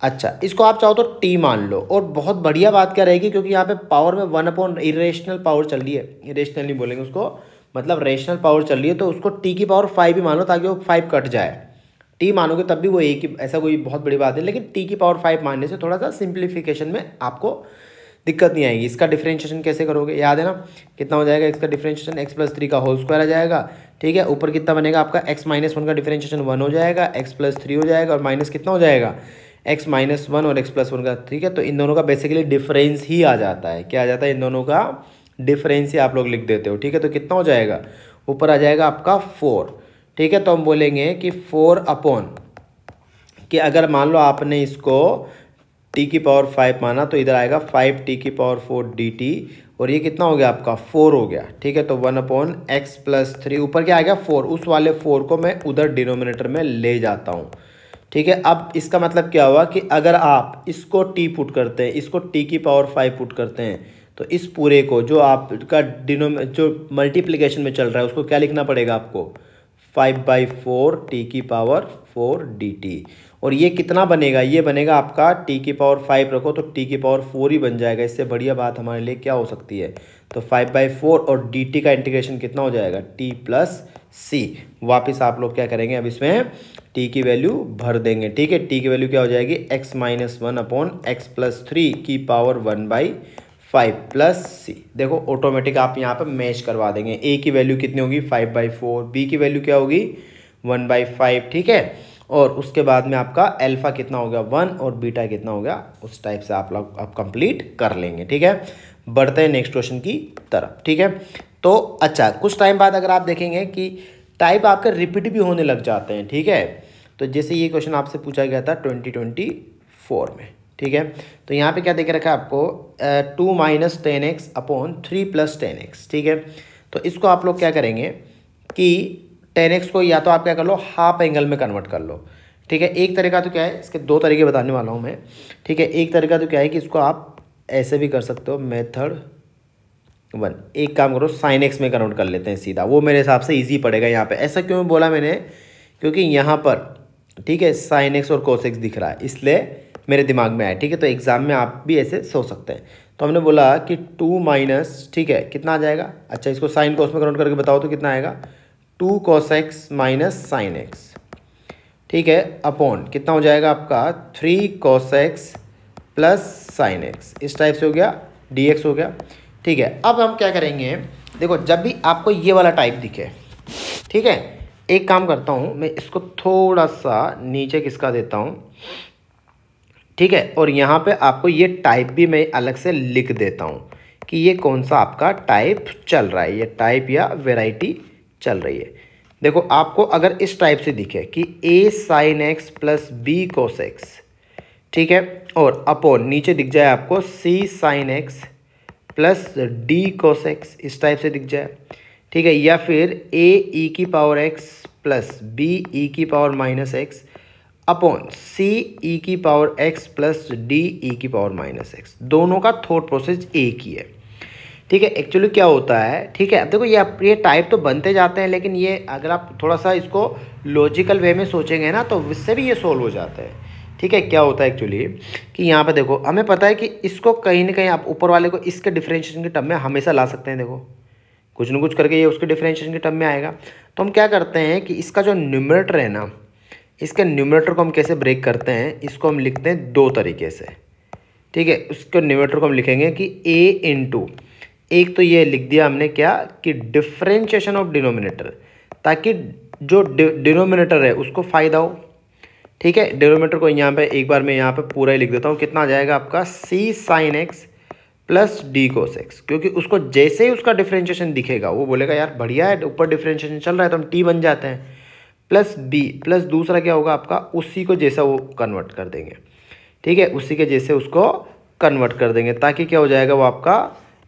अच्छा, इसको आप चाहो तो t मान लो। और बहुत बढ़िया बात क्या रहेगी, क्योंकि यहाँ पे पावर में 1/ इरेशनल पावर चल रही है, इरेशनल नहीं बोलेंगे उसको, मतलब रेशनल पावर चल रही है, तो उसको t की पावर 5 ही मान लो, ताकि वो 5 कट जाए। t मानोगे तब भी वो एक ही, ऐसा कोई बहुत बड़ी बात नहीं, लेकिन t की पावर 5 मानने से थोड़ा सा सिंप्लीफिकेशन में आपको दिक्कत नहीं आएगी। इसका डिफरेंशिएशन कैसे करोगे, याद है ना, कितना हो जाएगा इसका डिफरेंशिएशन, x + 3 का होल स्क्वायर आ जाएगा। ठीक है, ऊपर कितना बनेगा आपका x - 1 का डिफरेंशिएशन 1 हो जाएगा, x + 3 हो जाएगा, और माइनस कितना हो जाएगा x - 1 और x + 1 का। ठीक है, तो इन दोनों का बेसिकली डिफरेंस ही आ जाता है। क्या आ जाता है, इन दोनों का डिफरेंस ही आप लोग लिख देते हो। ठीक है, तो कितना हो जाएगा, ऊपर आ जाएगा आपका 4। ठीक है, तो हम बोलेंगे कि 4/, कि अगर मान लो आपने इसको t की पावर 5 माना तो इधर आएगा 5t की पावर 4 dt, और ये कितना हो गया आपका 4 हो गया। ठीक है, तो 1/x + 3, ऊपर क्या आएगा 4, उस वाले 4 को मैं उधर डिनोमिनेटर में ले जाता हूँ। ठीक है, अब इसका मतलब क्या हुआ कि अगर आप इसको t पुट करते हैं, इसको t की पावर 5 पुट करते हैं, तो इस पूरे को जो आपका जो मल्टीप्लिकेशन में चल रहा है उसको क्या लिखना पड़ेगा आपको, 5/4 t की पावर 4 dt। और ये कितना बनेगा, ये बनेगा आपका t की पावर 5 रखो तो t की पावर 4 ही बन जाएगा। इससे बढ़िया बात हमारे लिए क्या हो सकती है, तो 5/4 और dt का इंटीग्रेशन कितना हो जाएगा t + c। वापस आप लोग क्या करेंगे, अब इसमें t की वैल्यू भर देंगे। ठीक है, t की वैल्यू क्या हो जाएगी, x - 1/x + 3 की पावर 1/5 + c। देखो ऑटोमेटिक आप यहाँ पर मैच करवा देंगे। a की वैल्यू कितनी होगी 5/4, b की वैल्यू क्या होगी 1/5। ठीक है, और उसके बाद में आपका अल्फा कितना हो गया 1 और बीटा कितना हो गया, उस टाइप से आप लोग अब कंप्लीट कर लेंगे। ठीक है, बढ़ते हैं नेक्स्ट क्वेश्चन की तरफ। ठीक है, तो अच्छा कुछ टाइम बाद अगर आप देखेंगे कि टाइप आपके रिपीट भी होने लग जाते हैं। ठीक है, तो जैसे ये क्वेश्चन आपसे पूछा गया था 2024 में। ठीक है, तो यहाँ पे क्या देख रखा है आपको 2 - 10x/3 + 10x। ठीक है, तो इसको आप लोग क्या करेंगे कि 10x को या तो आप क्या कर लो हाफ एंगल में कन्वर्ट कर लो, ठीक है। एक तरीका तो क्या है, इसके दो तरीके बताने वाला हूँ मैं, ठीक है। एक तरीका तो क्या है कि इसको आप ऐसे भी कर सकते हो, मेथड 1। एक काम करो साइन एक्स में कन्वर्ट कर लेते हैं सीधा, वो मेरे हिसाब से ईजी पड़ेगा यहाँ पे। ऐसा क्यों बोला मैंने, क्योंकि यहाँ पर ठीक है साइन एक्स और कोस एक्स दिख रहा है, इसलिए मेरे दिमाग में आया, ठीक है। तो एग्जाम में आप भी ऐसे सोच सकते हैं। तो हमने बोला कि 2 माइनस, ठीक है, कितना आ जाएगा, अच्छा इसको साइन कोस में कन्वर्ट करके बताओ तो कितना आएगा, 2 cos x minus sine x, ठीक है, अपॉन कितना हो जाएगा आपका 3 cos x plus sine x. इस टाइप से हो गया, dx हो गया, ठीक है। अब हम क्या करेंगे, देखो जब भी आपको ये वाला टाइप दिखे, ठीक है, एक काम करता हूँ मैं, इसको थोड़ा सा नीचे खिसका देता हूँ, ठीक है। और यहाँ पे आपको ये टाइप भी मैं अलग से लिख देता हूँ कि ये कौन सा आपका टाइप चल रहा है, ये टाइप या वैरायटी चल रही है। देखो आपको अगर इस टाइप से दिखे कि a sine x plus b cos x, ठीक है, और अपॉन नीचे दिख जाए आपको c sine x plus d cos x, इस टाइप से दिख जाए, ठीक है। या फिर a e की power x plus b e की power minus x upon c e की power x plus d e की पावर माइनस एक्स। दोनों का थॉट प्रोसेस एक ही है, ठीक है। एक्चुअली क्या होता है, ठीक है, अब देखो ये टाइप तो बनते जाते हैं, लेकिन ये अगर आप थोड़ा सा इसको लॉजिकल वे में सोचेंगे ना तो इससे भी ये सोल्व हो जाता है, ठीक है। क्या होता है एक्चुअली कि यहाँ पे देखो हमें पता है कि इसको कहीं ना कहीं आप ऊपर वाले को इसके डिफरेंशिएशन के टर्म में हमेशा ला सकते हैं। देखो कुछ ना कुछ करके ये उसके डिफरेंशिएशन के टर्म में आएगा। तो हम क्या करते हैं कि इसका जो न्यूमरेटर है ना, इसके न्यूमरेटर को हम कैसे ब्रेक करते हैं, इसको हम लिखते हैं दो तरीके से, ठीक है। उसके न्यूमरेटर को हम लिखेंगे कि a इंटू, एक तो ये लिख दिया हमने क्या कि डिफरेंशिएशन ऑफ डिनोमिनेटर, ताकि जो डिनोमिनेटर है उसको फ़ायदा हो, ठीक है। डिनोमिनेटर को यहाँ पे एक बार मैं यहाँ पे पूरा ही लिख देता हूँ, कितना आ जाएगा आपका c sine x plus d cos x, क्योंकि उसको जैसे ही उसका डिफरेंशिएशन दिखेगा वो बोलेगा यार बढ़िया है, ऊपर डिफरेंशिएशन चल रहा है तो हम t बन जाते हैं, प्लस b प्लस दूसरा क्या होगा आपका, उसी को जैसा वो कन्वर्ट कर देंगे, ठीक है, उसी के जैसे उसको कन्वर्ट कर देंगे, ताकि क्या हो जाएगा वो आपका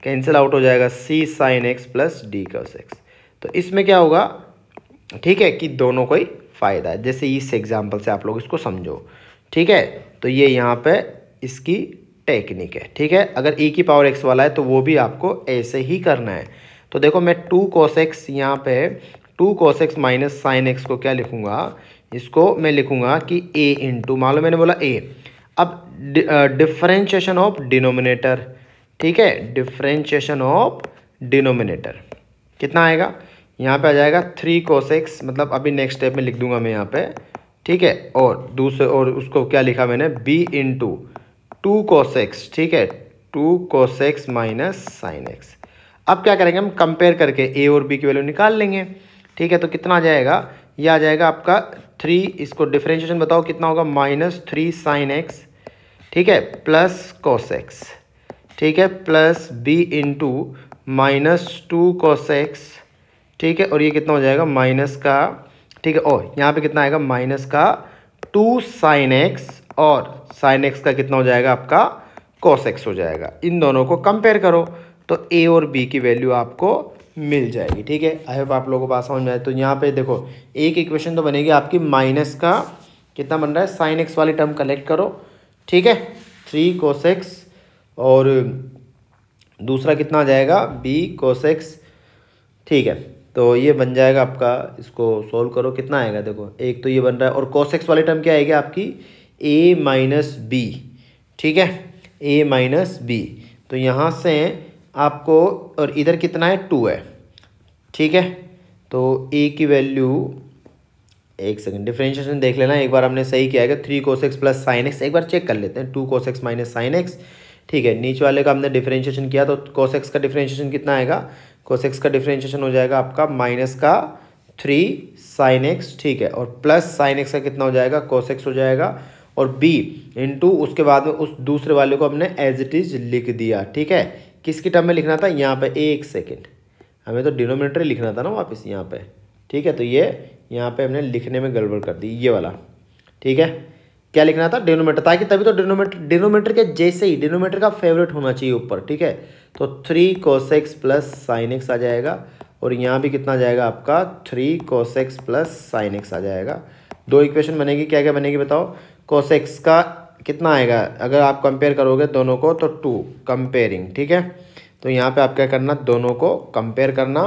कैंसिल आउट हो जाएगा, c sine x plus d cos x. तो इसमें क्या होगा, ठीक है, कि दोनों को ही फ़ायदा है। जैसे इस एग्जांपल से आप लोग इसको समझो, ठीक है। तो ये यहाँ पे इसकी टेक्निक है, ठीक है। अगर e की पावर x वाला है तो वो भी आपको ऐसे ही करना है। तो देखो मैं 2 cos x, यहाँ पे 2 cos x minus sine x को क्या लिखूँगा, इसको मैं लिखूँगा कि a इंटू, मान लो मैंने बोला a, अब डिफरेंशिएशन ऑफ डिनोमिनेटर, ठीक है, डिफरेंशिएशन ऑफ डिनोमिनेटर कितना आएगा, यहाँ पे आ जाएगा 3 cos x, मतलब अभी नेक्स्ट स्टेप में लिख दूंगा मैं यहाँ पे, ठीक है। और दूसरे, और उसको क्या लिखा मैंने, b इंटू 2 cos x, ठीक है, 2 cos x minus sine x. अब क्या करेंगे हम, कंपेयर करके a और b की वैल्यू निकाल लेंगे, ठीक है। तो कितना आ जाएगा, ये आ जाएगा आपका 3, इसको डिफरेंशिएशन बताओ कितना होगा, -3 साइन एक्स, ठीक है, प्लस cos x, ठीक है, plus b into -2 cos x, ठीक है। और ये कितना हो जाएगा, माइनस का, ठीक है, और यहाँ पे कितना आएगा, माइनस का 2 साइन एक्स, और साइन एक्स का कितना हो जाएगा आपका cos x हो जाएगा। इन दोनों को कंपेयर करो तो a और b की वैल्यू आपको मिल जाएगी, ठीक है। आई होप आप लोगों को बात समझ में आए। तो यहाँ पे देखो एक इक्वेशन तो बनेगी आपकी, माइनस का कितना बन रहा है, साइन एक्स वाली टर्म कलेक्ट करो, ठीक है, 3 cos x, और दूसरा कितना आ जाएगा, b cos x, ठीक है। तो ये बन जाएगा आपका, इसको सोल्व करो कितना आएगा, देखो एक तो ये बन रहा है, और cos x वाली टर्म क्या आएगी आपकी, a माइनस बी, ठीक है, a माइनस बी। तो यहाँ से आपको, और इधर कितना है, 2 है, ठीक है। तो a की वैल्यू, एक सेकंड डिफरेंशिएशन देख लेना एक बार, हमने सही किया है, 3 cos x plus sine x, एक बार चेक कर लेते हैं, 2 cos x minus sine x, ठीक है। नीचे वाले का हमने डिफरेंशिएशन किया तो cos x का डिफरेंशिएशन कितना आएगा, cos x का डिफरेंशिएशन हो जाएगा आपका माइनस का 3 साइन एक्स, ठीक है, और प्लस साइन एक्स का कितना हो जाएगा, cos x हो जाएगा, और b इंटू उसके बाद में उस दूसरे वाले को हमने एज इट इज लिख दिया, ठीक है। किसकी टर्म में लिखना था, यहाँ पे, एक सेकेंड, हमें तो डिनोमिनेटर लिखना था ना वापस यहाँ पे, ठीक है। तो ये यहाँ पे हमने लिखने में गड़बड़ कर दी, ये वाला, ठीक है, क्या लिखना था, डिनोमिनेटर, ताकि तभी तो डिनोमिनेटर के जैसे ही डिनोमिनेटर का फेवरेट होना चाहिए ऊपर, ठीक है। तो 3 cos x plus sine x आ जाएगा, और यहाँ भी कितना आ जाएगा आपका 3 cos x plus sine x आ जाएगा। दो इक्वेशन बनेगी, क्या क्या बनेगी बताओ। cos x का कितना आएगा, अगर आप कंपेयर करोगे दोनों को तो 2 कंपेयरिंग, ठीक है। तो यहाँ पे आप क्या करना, दोनों को कंपेयर करना,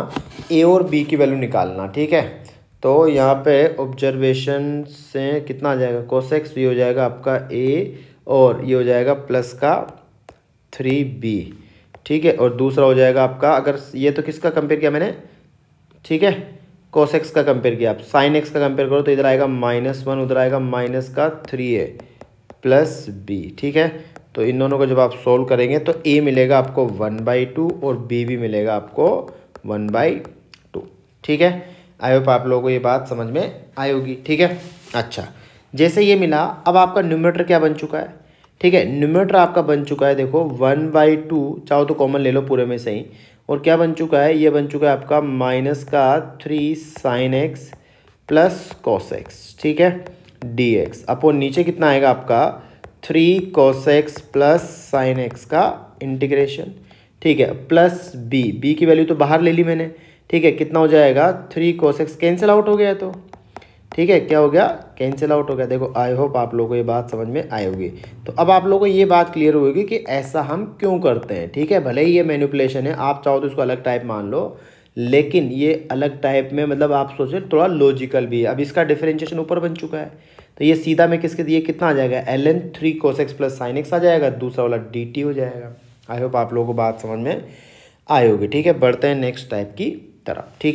a और b की वैल्यू निकालना, ठीक है। तो यहाँ पे ऑब्जर्वेशन से कितना आ जाएगा, cos x ये हो जाएगा आपका a और ये हो जाएगा प्लस का 3b, ठीक है। और दूसरा हो जाएगा आपका, अगर ये तो किसका कंपेयर किया मैंने, ठीक है, cos x का कंपेयर किया, आप sin x का कंपेयर करो तो इधर आएगा -1, उधर आएगा माइनस का 3a प्लस b, ठीक है। तो इन दोनों को जब आप सोल्व करेंगे तो a मिलेगा आपको 1/2 और b भी मिलेगा आपको 1/2, ठीक है। आई होप आप लोगों को ये बात समझ में आई होगी, ठीक है। अच्छा, जैसे ये मिला, अब आपका न्यूमरेटर क्या बन चुका है, ठीक है। न्यूमरेटर आपका बन चुका है, देखो 1/2, चाहो तो कॉमन ले लो पूरे में सही, और क्या बन चुका है, ये बन चुका है आपका माइनस का 3 sin x plus cos x, ठीक है, dx। अपो नीचे कितना आएगा आपका 3 cos x plus sin x का इंटीग्रेशन, ठीक है, प्लस b की वैल्यू तो बाहर ले ली मैंने, ठीक है। कितना हो जाएगा 3 cos x कैंसिल आउट हो गया, तो ठीक है, क्या हो गया, कैंसिल आउट हो गया। देखो आई होप आप लोगों को ये बात समझ में आई होगी। तो अब आप लोगों को ये बात क्लियर होगी कि ऐसा हम क्यों करते हैं, ठीक है। भले ही ये मैनिपुलेशन है, आप चाहो तो इसको अलग टाइप मान लो, लेकिन ये अलग टाइप में मतलब आप सोचो थोड़ा लॉजिकल भी है। अब इसका डिफरेंशिएशन ऊपर बन चुका है, तो ये सीधा में किसके दिए, कितना आ जाएगा ln 3 cos x plus sine x आ जाएगा, दूसरा वाला dt हो जाएगा। आई होप आप लोगों को बात समझ में आई होगी, ठीक है। बढ़ते हैं नेक्स्ट टाइप की तरफ, ठीक है।